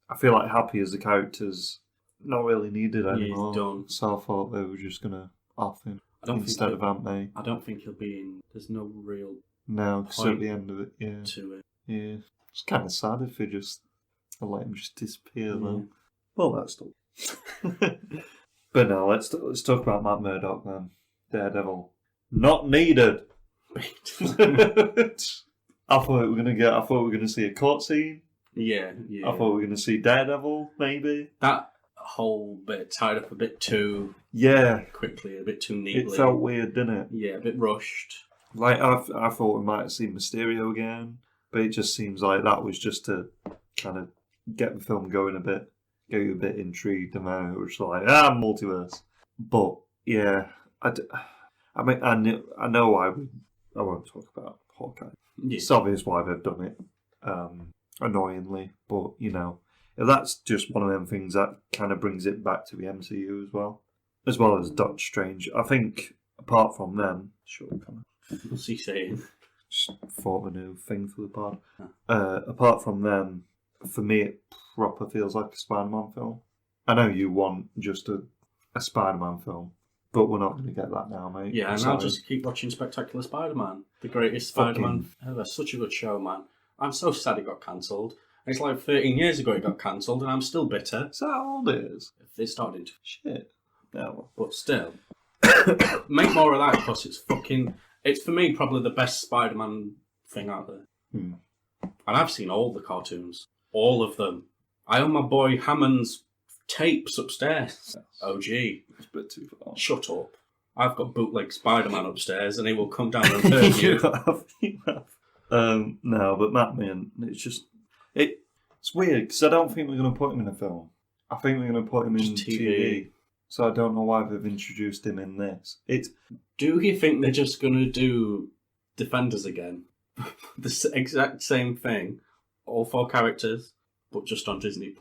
I feel like Happy as the character's not really needed anymore. He's done. So I thought they were just going to off him instead of Aunt May. I don't think he'll be in... There's no real... No, because at the end of it, yeah. To it. Yeah. It's kind of sad if they just let him just disappear, though. Well, that's still... But no, let's talk about Matt Murdock then. Daredevil. Not needed. I thought we were gonna see a court scene. Yeah. I thought we were gonna see Daredevil, maybe. That whole bit tied up a bit too quickly, a bit too neatly. It felt weird, didn't it? Yeah, a bit rushed. Like I thought we might have seen Mysterio again, but it just seems like that was just to kind of get the film going a bit. Get you a bit intrigued, and then it was like, multiverse. But yeah, I mean, I know I won't talk about Hawkeye. Yeah. It's obvious why they've done it, annoyingly. But if that's just one of them things that kind of brings it back to the MCU as well as Doctor Strange. I think apart from them, What's he saying? Just thought of a new thing for the pod. Apart from them, for me, it proper feels like a Spider-Man film. I know you want just a a Spider-Man film. But we're not going to get that now, mate. Yeah, and Sorry. I'll just keep watching Spectacular Spider-Man. The greatest Spider-Man ever. Such a good show, man. I'm so sad it got cancelled. It's like 13 years ago it got cancelled, and I'm still bitter. Is that how old it is? It started to. Shit. No. But still. Make more of that, because it's fucking... It's, for me, probably the best Spider-Man thing out there. Hmm. And I've seen all the cartoons. All of them. I own my boy Hammond's tapes upstairs. Yes. OG. It's a bit too far. Shut up. I've got bootleg Spider-Man upstairs, and he will come down and hurt you. You have. No, but Batman, it's just... It's weird, because I don't think we're going to put him in a film. I think we're going to put him in TV. So I don't know why they've introduced him in this. Do you think they're just going to do Defenders again? The exact same thing. All 4 characters, but just on Disney+.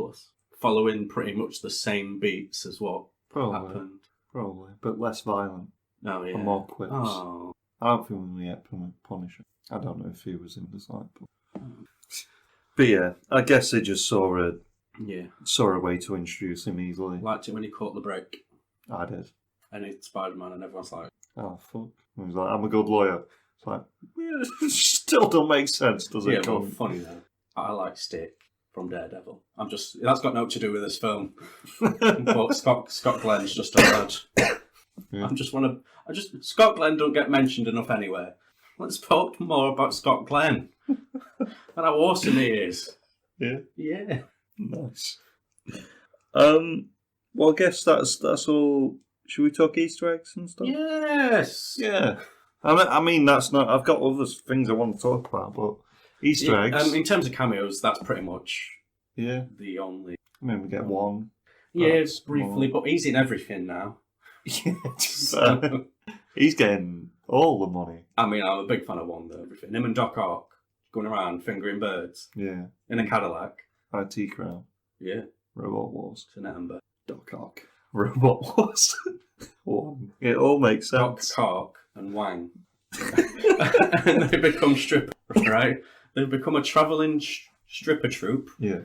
Following pretty much the same beats as what happened. Probably, but less violent. Oh, yeah. And more quips. Oh. I don't think we yet Punisher. I don't know if he was in the side. But yeah, I guess they just saw a way to introduce him easily. Liked it when he caught the break. I did. And it's Spider-Man, and everyone's like, oh, fuck. He was like, I'm a good lawyer. It's like, yeah, it still don't make sense, does it? Yeah, well, funny though. I like Stick from Daredevil. That's got nothing to do with this film. But Scott Glenn's just a lad. Yeah. Scott Glenn don't get mentioned enough anywhere. Let's talk more about Scott Glenn. And how awesome he is. Yeah. Yeah. Nice. Well, I guess that's all. Should we talk Easter eggs and stuff? Yes. Yeah. I mean, that's not. I've got other things I want to talk about, but Easter eggs. In terms of cameos, that's pretty much the only. I mean, we get one. Yes, briefly, but he's in everything now. Yeah, he's getting all the money. I mean, I'm a big fan of one, though. Everything. Him and Doc Ock going around fingering birds. Yeah. In a Cadillac. IT Crown. Yeah. Robot Wars. It's an Amber. Doc Ock. Robot Wars. One. It all makes sense. Doc Ock and Wang. And they become strippers, right? They become a travelling stripper troupe. Yeah.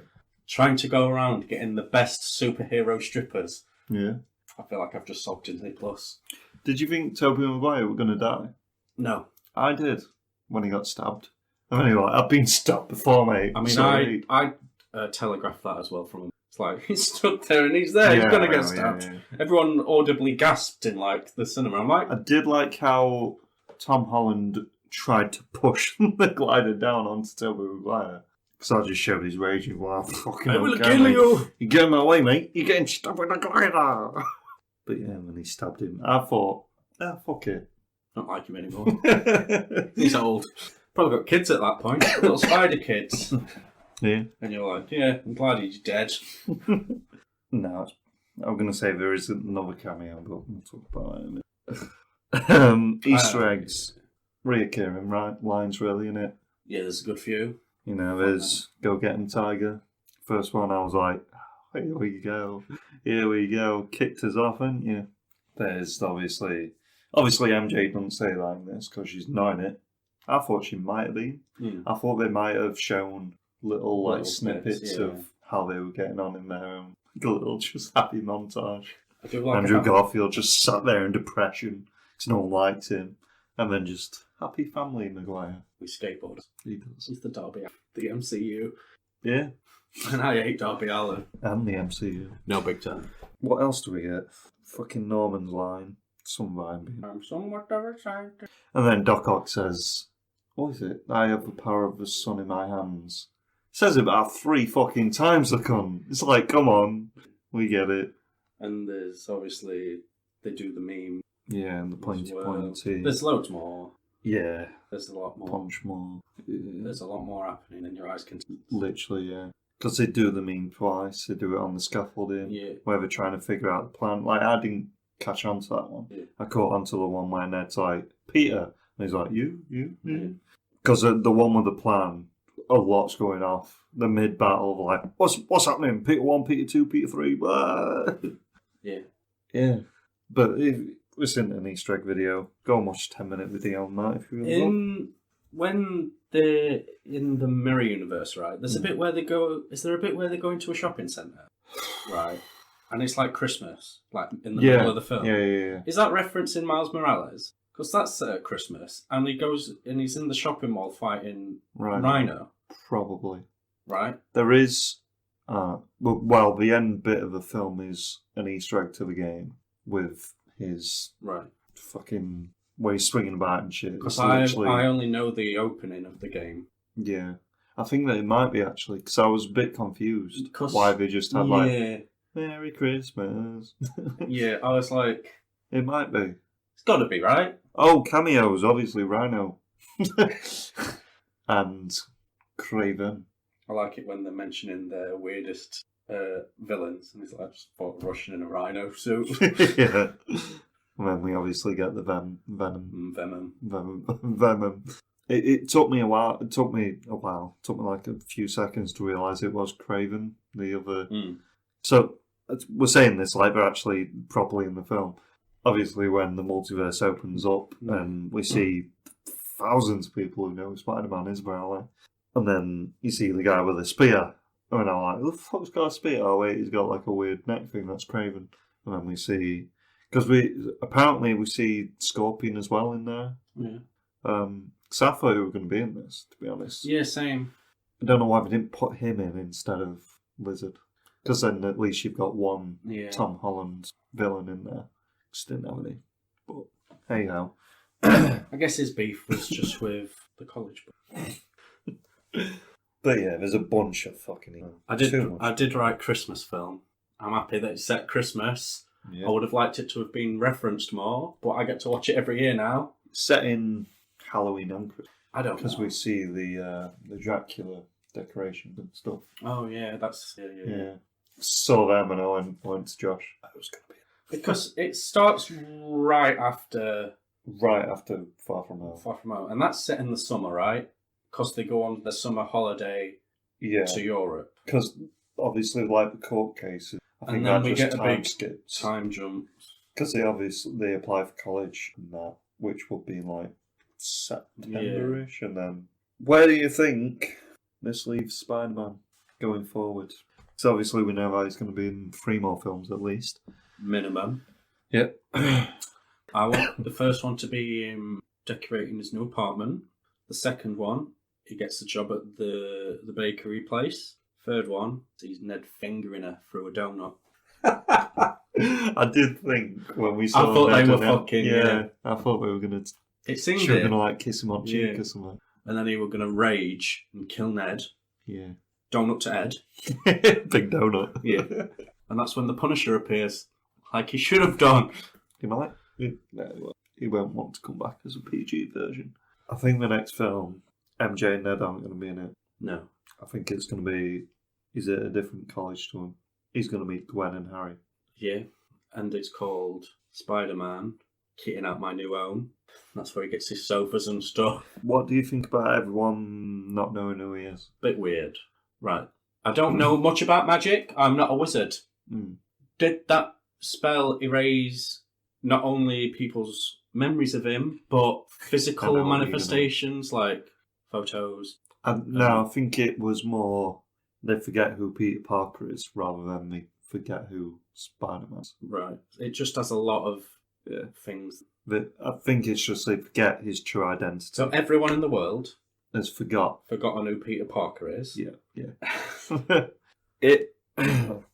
Trying to go around getting the best superhero strippers. Yeah. I feel like I've just sold Disney Plus. Did you think Tobey Maguire were going to die? No. I did. When he got stabbed. I mean, like, I've been stabbed before, mate. I mean, Sorry. I telegraphed that as well from him. It's like, he's stood there and he's there, he's going to get stabbed. Yeah. Everyone audibly gasped in, like, the cinema. I'm like... I did like how Tom Holland tried to push the glider down onto Tobey Maguire. Because I just showed his rage and well, fucking I will kill you! You're getting my way, mate. You're getting stabbed with a glider! But yeah, when he stabbed him, I thought, fuck it. Don't like him anymore. He's old. Probably got kids at that point. Little spider kids. Yeah. And you're like, yeah, I'm glad he's dead. No, I'm going to say there is another cameo, but we'll talk about it in a minute. Easter eggs. Reoccurring lines, really, innit? Yeah, there's a good few. You know, there's Go Get 'em Tiger. First one, I was like, here we go. Here we go. Kicked us off, haven't you? There's obviously MJ doesn't say that in this because she's not in it. I thought she might have been. Mm. I thought they might have shown little snippets bits, yeah. of how they were getting on in their own little just happy montage. I do like Andrew Garfield just sat there in depression because no one liked him. And then just happy family Maguire. We skateboard. He does. He's the Derby, the MCU. Yeah. And I hate Darby Allin. And the MCU. No big time. What else do we get? Fucking Norman's line. Some vine. I'm somewhat of a sight. And then Doc Ock says, what is it? I have the power of the sun in my hands. Says it about 3 fucking times, the cunt. It's like, come on. We get it. And there's obviously, they do the meme. Yeah, and the pointy well. pointy. There's loads more. Yeah. There's a lot more. Punch more. Yeah. There's a lot more happening than your eyes can see. Literally, yeah. Because they do the meme twice. They do it on the scaffolding. Yeah. Where they're trying to figure out the plan. Like, I didn't catch on to that one. Yeah. I caught on to the one where Ned's like, Peter. And he's like, you. Because the one with the plan, a lot's going off. The mid-battle, like, what's happening? Peter 1, Peter 2, Peter 3. Blah. Yeah. Yeah. But if it's in an Easter egg video, go and watch a 10-minute video on that if you really want. When they're in the mirror universe, right, there's a bit where they go... Is there a bit where they go into a shopping centre? Right. and it's like Christmas, like in the middle of the film. Yeah. Is that referencing Miles Morales? Because that's Christmas, and he's in the shopping mall fighting Rhino. Probably. Right. There is, well, the end bit of the film is an Easter egg to the game with his fucking where he's swinging about and shit. Because I only know the opening of the game. Yeah. I think that it might be actually, because I was a bit confused why they just had like, Merry Christmas. Yeah, I was like... It might be. It's got to be, right? Oh, cameos, obviously Rhino. And Craven. I like it when they're mentioning their weirdest villains, and it's like, just fought Russian in a rhino suit. Yeah. And then we obviously get the Venom. It took me a while. It took me like a few seconds to realise it was Craven, the other. So we're saying this like they're actually properly in the film. Obviously, when the multiverse opens up and we see thousands of people who know who Spider-Man is, apparently, and then you see the guy with a spear, and I'm like, who the fuck's got a spear? Oh wait, he's got like a weird neck thing. That's Craven. And then we see, because we see Scorpion as well in there. Yeah. Because I thought he was going to be in this, to be honest. Yeah, same. I don't know why they didn't put him in instead of Lizard. Because then at least you've got one Tom Holland villain in there. Just didn't have any. But hey ho. I guess his beef was just with the college. But yeah, there's a bunch of fucking... I did write Christmas film. I'm happy that it's set Christmas. Yeah. I would have liked it to have been referenced more, but I get to watch it every year now. Set in Halloween and Christmas. I don't know. Because we see the Dracula decorations and stuff. Oh yeah, that's... Yeah. Saw them and I went to Josh. That was going to be... Because it starts right after Far From Home. And that's set in the summer, right? Because they go on the summer holiday to Europe. Because obviously, like the court cases, I think that we just get a big time jump. Because they apply for college and that, which would be like September-ish. And then, where do you think this leaves Spider-Man going forward? Because obviously we know that he's going to be in 3 more films at least. Minimum. Yep. I want the first one to be him decorating his new apartment. The second one, he gets a job at the bakery place. Third one, he's Ned fingering her through a donut. I did think when we saw I thought Ned they were fucking, I thought we were going to... It seemed she was going to like kiss him on cheek or something. And then he were going to rage and kill Ned. Yeah. Donut to Ed. Big donut. Yeah. And that's when the Punisher appears. Like he should have done. He might. He won't want to come back as a PG version. I think the next film, MJ and Ned aren't going to be in it. No. I think it's going to be... He's at a different college to him. He's going to meet Gwen and Harry. Yeah. And it's called Spider-Man, Kitting Out My New Home. That's where he gets his sofas and stuff. What do you think about everyone not knowing who he is? Bit weird. Right. I don't know much about magic. I'm not a wizard. Did that spell erase not only people's memories of him, but physical manifestations like photos? No, I think it was more they forget who Peter Parker is rather than they forget who Spider-Man is. Right. It just has a lot of things. I think it's just they forget his true identity. So everyone in the world has forgotten who Peter Parker is. Yeah. It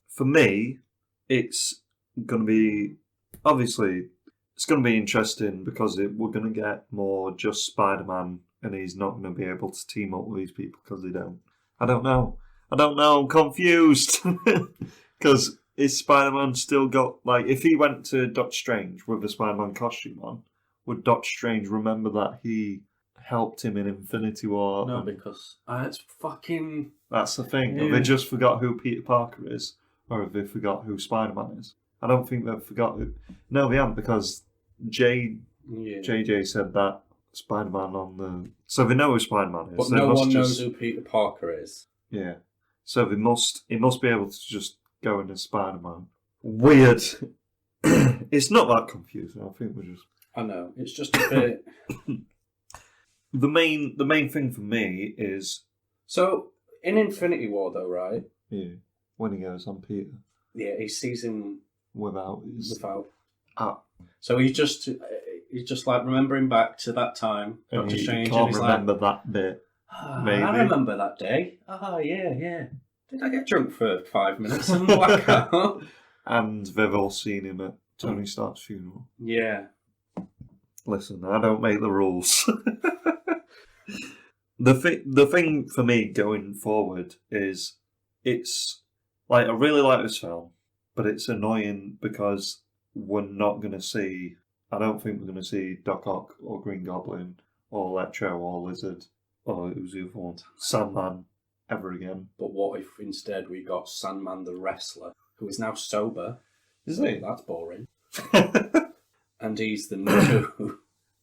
for me, it's going to be obviously it's going to be interesting because we're going to get more just Spider-Man, and he's not going to be able to team up with these people because they don't. I don't know. I'm confused because is Spider-Man still got if he went to Doctor Strange with the Spider-Man costume on, would Doctor Strange remember that he helped him in Infinity War? No, because it's fucking... That's the thing. Have they just forgot who Peter Parker is, or have they forgot who Spider-Man is? I don't think they've forgot who... No, they haven't, because JJ said that Spider-Man on the... So they know who Spider-Man is. But no one knows who Peter Parker is. Yeah. So he must be able to just go into Spider-Man. Weird. It's not that confusing. I think we're just... I know. It's just a bit... The main thing for me is... So, in Infinity War, though, right? Yeah. When he goes on Peter. Yeah, he sees him without his... without. Ah. So he's just like remembering back to that time. And Doctor he Strange can't and he's remember that bit. Maybe. I remember that day. Yeah. Did I get drunk for 5 minutes and black out? And they've all seen him at Tony Stark's funeral. Yeah. Listen, I don't make the rules. The thing for me going forward is it's like I really like this film, but it's annoying because we're not going to see. I don't think we're going to see Doc Ock or Green Goblin or Electro or Lizard or who's the other one, Sandman ever again. But what if instead we got Sandman the wrestler, who is now sober? Is he? That's boring. And he's the new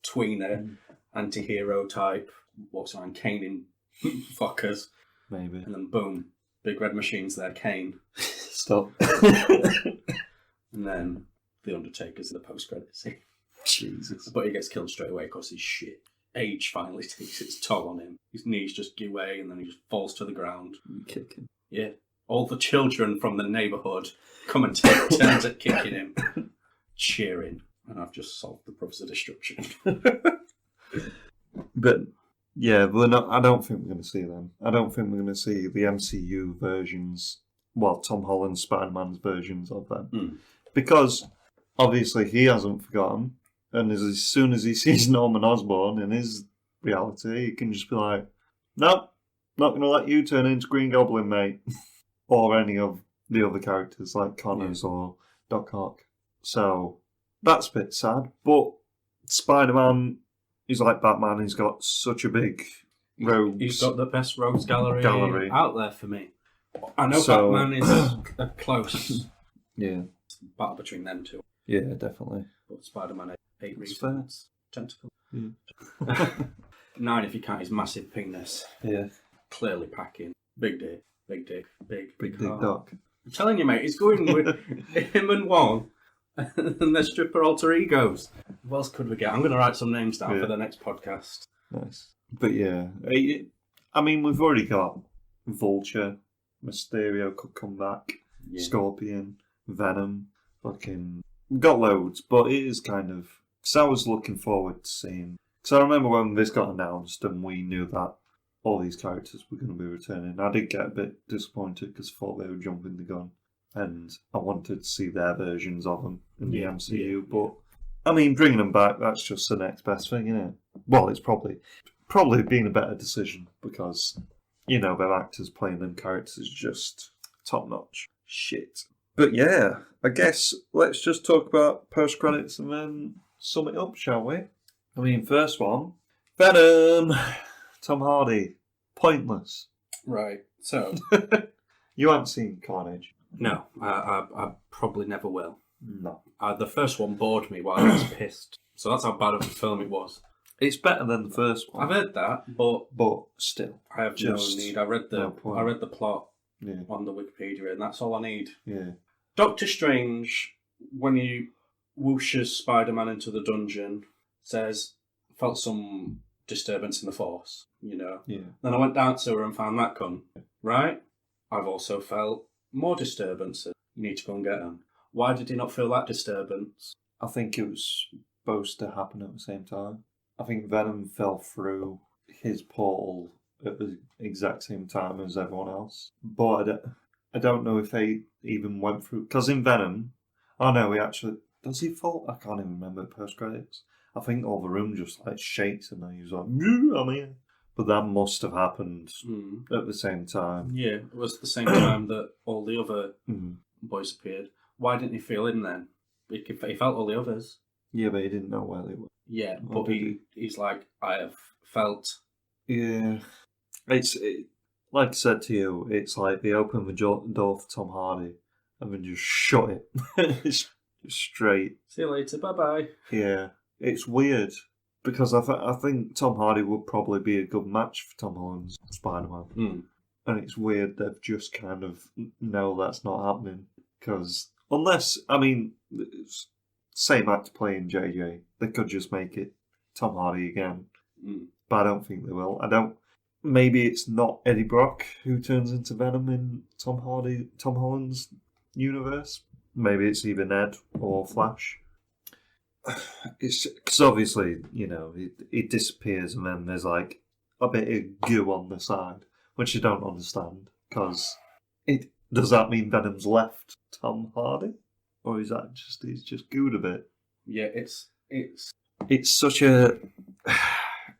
tweener, anti-hero type, what's on caning fuckers. Maybe. And then boom, big red machine's there, Kane. Stop. And then the Undertaker's in the post-credits scene. Jesus. But he gets killed straight away because he's shit. Age finally takes its toll on him. His knees just give way and then he just falls to the ground. Kicking. Yeah. All the children from the neighbourhood come and take turns at kicking him. Cheering. And I've just solved the Brothers of Destruction. But yeah, we're not. I don't think we're going to see them. I don't think we're going to see the MCU versions. Well, Tom Holland's Spider-Man's versions of them, because obviously he hasn't forgotten. And as soon as he sees Norman Osborn in his reality, he can just be like, "Nope, not going to let you turn into Green Goblin, mate," or any of the other characters like Connors or Doc Ock. So that's a bit sad. But Spider-Man is like Batman. He's got such a big rogues. He's got the best rogues gallery out there for me. I know Batman is a close battle between them two. Yeah, definitely. But Spider-Man 8 It's reasons. Tentacle. Yeah. 9 if you count his massive penis. Yeah. Clearly packing. Big dick. Big Dick heart. Doc. I'm telling you, mate, he's going with him and Wong and their stripper alter egos. What else could we get? I'm going to write some names down for the next podcast. Nice. But yeah, I mean, we've already got Vulture, Mysterio could come back, Scorpion, Venom, fucking... We've got loads, but it is kind of... Because I was looking forward to seeing... Because I remember when this got announced and we knew that all these characters were going to be returning, I did get a bit disappointed because I thought they were jumping the gun. And I wanted to see their versions of them in the MCU, but... I mean, bringing them back, that's just the next best thing, isn't it? Well, it's probably been a better decision because, you know, their actors playing them characters is just top-notch shit. But yeah, I guess let's just talk about post-credits and then sum it up, shall we? I mean, first one, Venom, Tom Hardy, pointless. Right, so... You haven't seen Carnage? No, I probably never will. No. The first one bored me while I was pissed. So that's how bad of a film it was. It's better than the first one. I've heard that, but still, I have no need. I read the plot Yeah. on the Wikipedia, and that's all I need. Yeah. Doctor Strange, when he whooshes Spider-Man into the dungeon, says, felt some disturbance in the Force, you know. Yeah. Then I went down to her and found that gun, right? I've also felt more disturbances. You need to go and get them. Why did he not feel that disturbance? I think it was supposed to happen at the same time. I think Venom fell through his portal at the exact same time as everyone else. But I don't know if they even went through... Because in Venom... Oh no, he actually... Does he fall? I can't even remember post-credits. I think all the room just like shakes and then he's like, I'm here. But that must have happened at the same time. Yeah, it was the same time that all the other boys appeared. Why didn't he feel in then? He felt all the others. Yeah, but he didn't know where they were. Yeah, but he's like, I have felt. Yeah. It's like I said to you, it's like they opened the door for Tom Hardy and then just shut it. It's just straight. See you later, bye-bye. Yeah. It's weird because I think Tom Hardy would probably be a good match for Tom Holland's Spider-Man. And it's weird they've just kind of, no, that's not happening. Because, unless, I mean, same actor playing JJ, they could just make it Tom Hardy again. But I don't think they will. Maybe it's not Eddie Brock who turns into Venom in Tom Holland's universe. Maybe it's either Ned or Flash. It's because obviously, he disappears and then there's like a bit of goo on the side, which I don't understand. Because does that mean Venom's left Tom Hardy, or is that he's just gooed a bit? Yeah, it's such a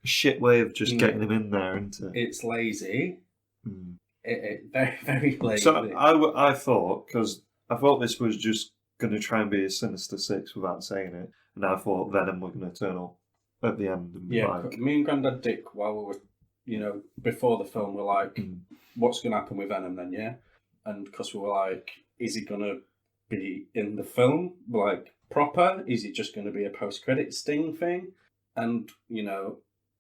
shit way of just getting him in there, isn't it? It's lazy. Very, very lazy. So I thought, because I thought this was just going to try and be a Sinister Six without saying it, and I thought Venom were going to turn up at the end and be like... Me and Grandad Dick, while we were, before the film, were like, what's going to happen with Venom then, yeah? And because we were like, is he going to be in the film, like, proper? Is he just going to be a post-credit sting thing? And,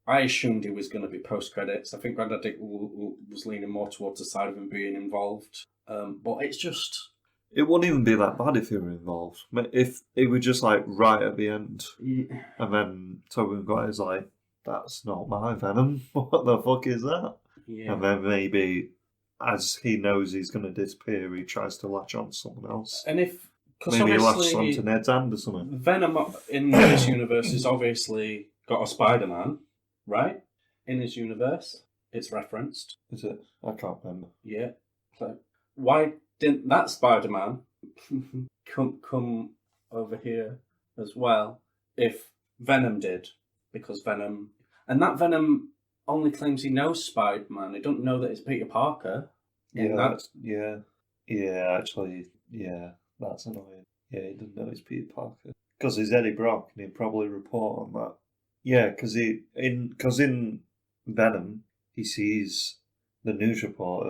I assumed he was going to be post-credits. I think Grandad Dick was leaning more towards the side of him being involved. But it's just... It wouldn't even be that bad if he were involved. If it were just like right at the end, and then Tobey Maguire's like, "That's not my Venom. What the fuck is that?" Yeah. And then maybe, as he knows he's going to disappear, he tries to latch on to someone else. And maybe he latches on to Ned's hand or something. Venom in this universe has obviously got a Spider-Man, right? In his universe, it's referenced. Is it? I can't remember. Yeah. So why didn't that Spider-Man come over here as well if Venom did? Because Venom only claims he knows Spider-Man. He don't know that it's Peter Parker. Actually, that's annoying. Yeah, he doesn't know it's Peter Parker. Because he's Eddie Brock and he'd probably report on that. Yeah, because in Venom, he sees the news report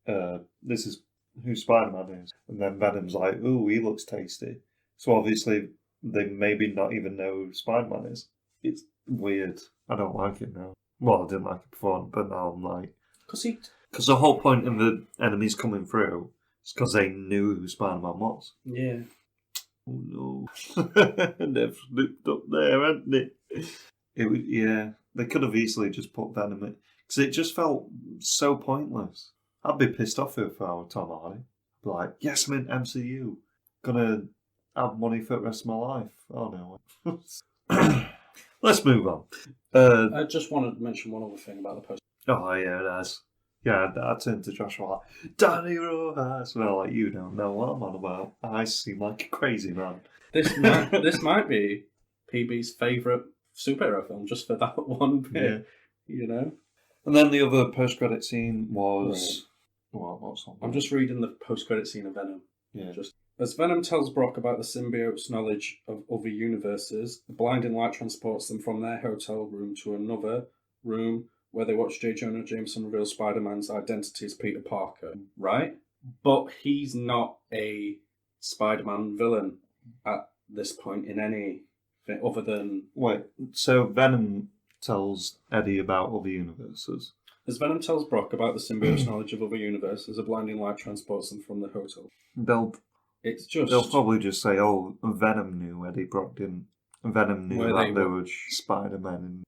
of this is who Spider-Man is. And then Venom's like, ooh, he looks tasty. So obviously they maybe not even know who Spider-Man is. It's weird. I don't like it now. Well, I didn't like it before, but now I'm like... Because the whole point of the enemies coming through is because they knew who Spider-Man was. Yeah. Oh no. They've slipped up there, hadn't they? They could have easily just put Venom in. Because it just felt so pointless. I'd be pissed off if I were Tom Hardy. I'd be like, yes, I'm in MCU. Gonna have money for the rest of my life. Oh no. Let's move on. I just wanted to mention one other thing about the post. Oh yeah, that's... Yeah, I turned to Joshua like, Danny Rojas. Well, like, you don't know what I'm on about. I seem like a crazy man. This might be PB's favourite superhero film, just for that one bit, And then the other post-credit scene was... What's on? I'm just reading the post-credit scene of Venom. Yeah. As Venom tells Brock about the symbiote's knowledge of other universes, the blinding light transports them from their hotel room to another room where they watch J. Jonah Jameson reveal Spider-Man's identity as Peter Parker, right? But he's not a Spider-Man villain at this point in any thing other than... Wait, so Venom tells Eddie about other universes? As Venom tells Brock about the symbiote's knowledge of other universes, a blinding light transports them from the hotel. They'll probably just say, oh, Venom knew, Eddie Brock didn't. Venom knew that there was Spider-Man.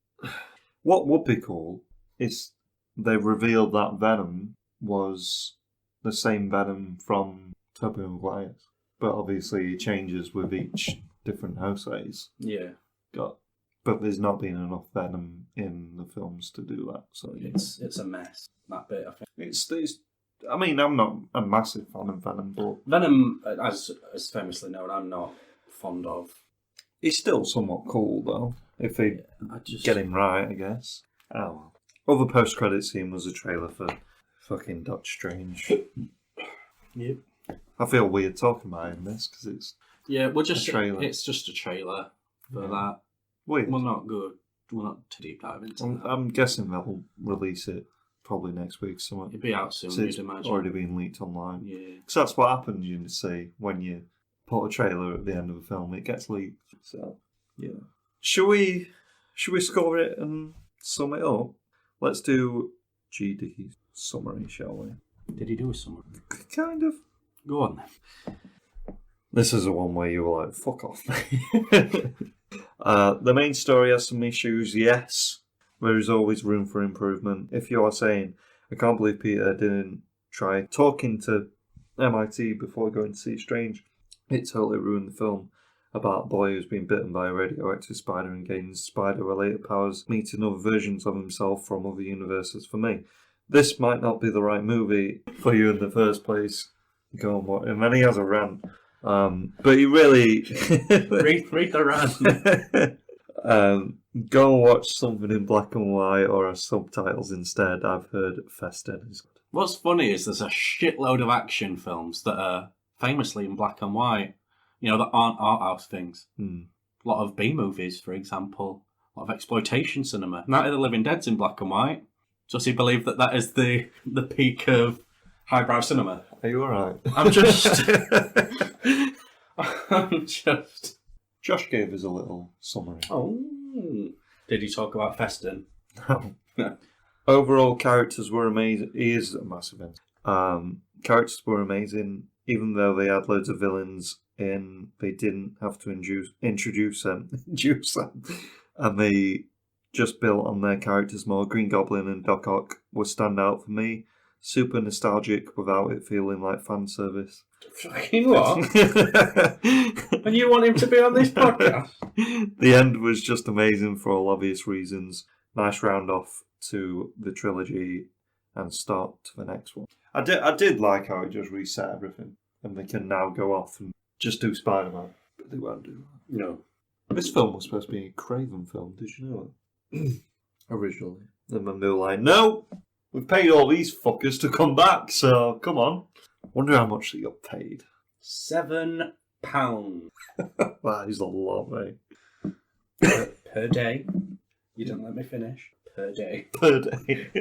What would be cool is they revealed that Venom was the same Venom from Tobey Maguire's. But obviously it changes with each different house phase. Yeah. But there's not been enough Venom in the films to do that. So it's a mess, that bit, I think. It's I mean, I'm not a massive fan of Venom, but... Venom, as famously known, I'm not fond of. He's still somewhat cool, though, if they get him right, I guess. Oh, well. Other post-credit scene was a trailer for fucking Doctor Strange. Yep. I feel weird talking about it in this, because it's a trailer. It's just a trailer for that. Weird. Well, not good. We're not too deep dive into that. I'm guessing they'll release it probably next week. It'll be out soon, you'd imagine. It's already been leaked online. Yeah. Because that's what happens, you see, when you put a trailer at the end of a film. It gets leaked. So, yeah. Should we score it and sum it up? Let's do GD's summary, shall we? Did he do a summary? Kind of. Go on then. This is the one where you were like, fuck off. The main story has some issues, yes. There is always room for improvement. If you are saying, I can't believe Peter didn't try talking to MIT before going to see Strange. It totally ruined the film about a boy who's been bitten by a radioactive spider and gains spider-related powers, meeting other versions of himself from other universes. For me, this might not be the right movie for you in the first place. Go on, what? And then he has a rant. But he really... read the rant. Go and watch something in black and white or as subtitles instead. I've heard Festen is good. What's funny is there's a shitload of action films that are famously in black and white, that aren't art house things. A lot of B movies, for example, a lot of exploitation cinema. Night of the Living Dead's in black and white. Does he believe that is the peak of highbrow cinema? Are you alright? I'm just... Josh gave us a little summary. Oh. Did he talk about Festen? No. Overall, characters were amazing. He is a massive fan. Characters were amazing, even though they had loads of villains in. They didn't have to introduce them, and they just built on their characters more. Green Goblin and Doc Ock were standout for me. Super nostalgic without it feeling like fan service. Fucking what? And you want him to be on this podcast? The end was just amazing for all obvious reasons. Nice round off to the trilogy and start to the next one. I did like how it just reset everything, and they can now go off and just do Spider-Man, but they won't do that. No. This film was supposed to be a Craven film, did you know that? Originally. And then they were like, no, we've paid all these fuckers to come back, so come on. Wonder how much they got paid. £7. That is a lot, mate. Per day. You didn't let me finish. Per day. Per day.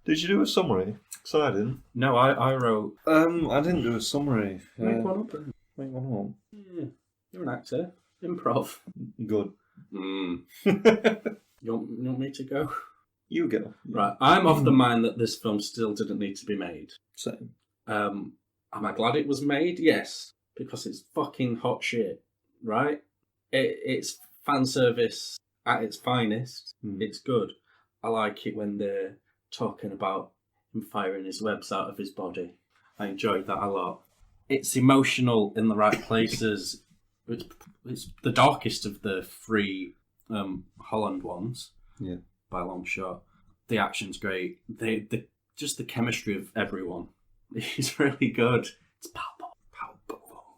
Did you do a summary? Because I didn't. No, I wrote... I didn't do a summary. Make one up. Make one Yeah. You're an actor. Improv. up. Good. You want me to go? You go. Right. I'm of the mind that this film still didn't need to be made. Same. Am I glad it was made? Yes. Because it's fucking hot shit. Right? It's fan service at its finest. It's good. I like it when they're talking about him firing his webs out of his body. I enjoyed that a lot. It's emotional in the right places. It's the darkest of the three Holland ones. Yeah. By a long shot. The action's great. Just the chemistry of everyone is really good. It's palpable.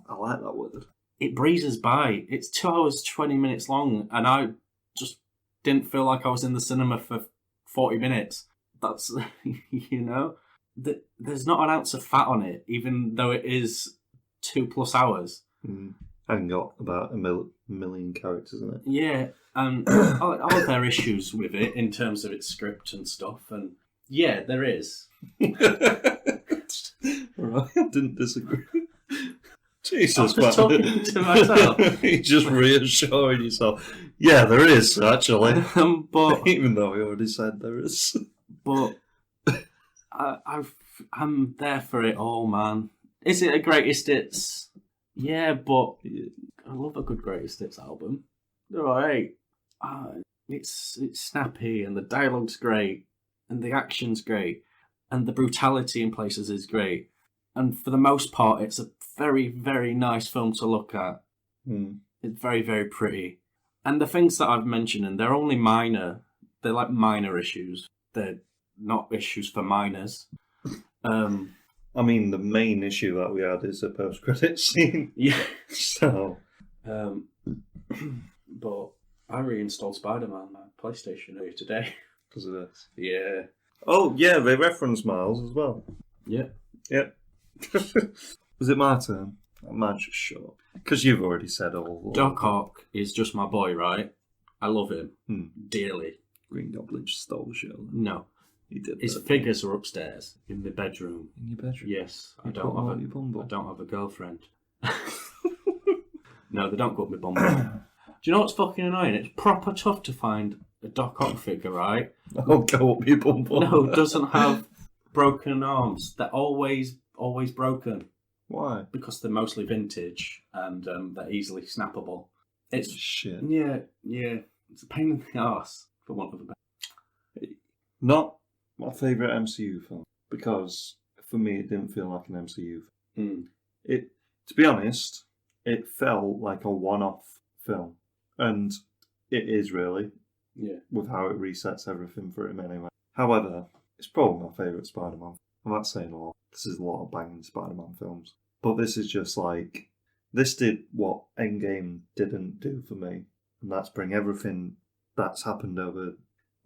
I like that word. It breezes by. It's 2 hours, 20 minutes long, and I just didn't feel like I was in the cinema for 40 minutes. That's, there's not an ounce of fat on it, even though it is 2+ hours. And got about a million characters in it. Yeah, and all their issues with it in terms of its script and stuff, and yeah, there is. Right, I didn't disagree. Jesus, I was talking to myself. You're just reassuring yourself. Yeah, there is, actually. But even though we already said there is. But I'm there for it all, man. Is it a greatest hits? Yeah, but I love a good greatest hits album. They're alright. It's snappy, and the dialogue's great, and the action's great, and the brutality in places is great. And for the most part, it's a very, very nice film to look at. It's very, very pretty. And the things that I've mentioned, and they're only minor. They're like minor issues. They're not issues for minors. I mean, the main issue that we had is a post-credit scene. Yeah. So. But I reinstalled Spider-Man on my PlayStation earlier today. Because of this. Yeah. Oh, yeah, they reference Miles as well. Yeah. Yep. Was it my turn? I might just shut. Because you've already said all. Doc Ock is just my boy, right? I love him. Dearly. Green Goblin just stole the show. No. He did. His figures are upstairs in the bedroom. In your bedroom? Yes. I You don't put them have up your bumble? I don't have a girlfriend. No, they don't go up my bumble. Do you know what's fucking annoying? It's proper tough to find a Doc Ock figure, right? Oh, go up your bumble. No, doesn't have broken arms. They're always broken. Why? Because they're mostly vintage and they're easily snappable. It's shit. Yeah. It's a pain in the arse, for want of a better. Not my favourite MCU film. Because, for me, it didn't feel like an MCU film. To be honest, it felt like a one-off film, and it is really. Yeah. With how it resets everything for him anyway. However, it's probably my favourite Spider-Man. I'm not saying a lot. This is a lot of banging Spider-Man films. But this is just like... This did what Endgame didn't do for me. And that's bring everything that's happened over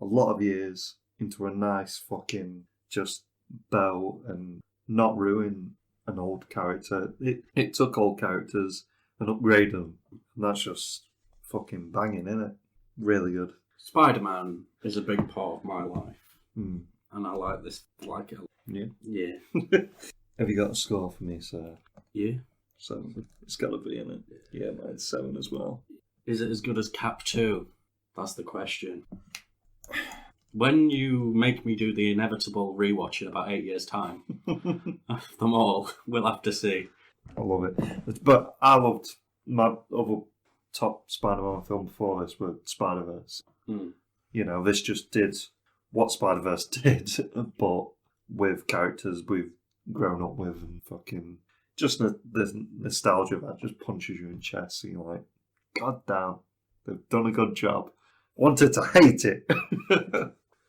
a lot of years into a nice fucking just bow and not ruin an old character. It took old characters and upgraded them. And that's just fucking banging, innit? Really good. Spider-Man is a big part of my life. Mm. And I like this, like it. Yeah. Yeah. Have you got a score for me, sir? Yeah. 7. It's got to be in it. Yeah, mine's 7 as well. Is it as good as Cap 2? That's the question. When you make me do the inevitable rewatch in about 8 years' time, of them all, we'll have to see. I love it. But I loved my other top Spider-Man film before this was Spider-Verse. You know, this just did what Spider-Verse did, but with characters we've grown up with and fucking... Just the nostalgia that just punches you in the chest and you're like, God damn, they've done a good job. Wanted to hate it.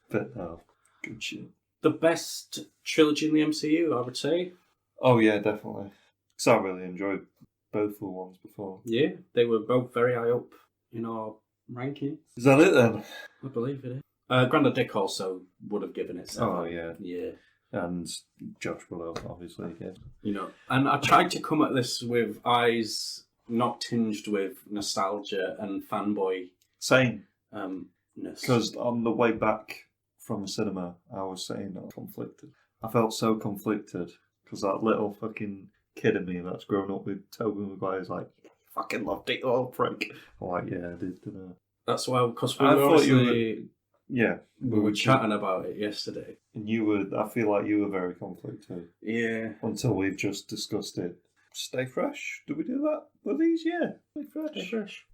But no, good shit. The best trilogy in the MCU, I would say. Oh yeah, definitely. Because I really enjoyed both of the ones before. Yeah, they were both very high up in our rankings. Is that it then? I believe it is. Grandad Dick also would have given it 7. Oh yeah. Yeah. And Josh Willow, obviously, yeah. You know, and I tried to come at this with eyes not tinged with nostalgia and fanboy. Same. Ness. Because on the way back from the cinema, I was saying I was conflicted. I felt so conflicted because that little fucking kid in me that's grown up with Tobey Maguire's like, fucking loved it, little prick. I'm like, yeah, I did, didn't I? That's why, because we I were thought obviously... Yeah. We were chatting about it yesterday. And you were, I feel like you were very conflicted. Yeah. Until we've just discussed it. Stay fresh. Do we do that with these? Yeah. Stay fresh. Stay fresh.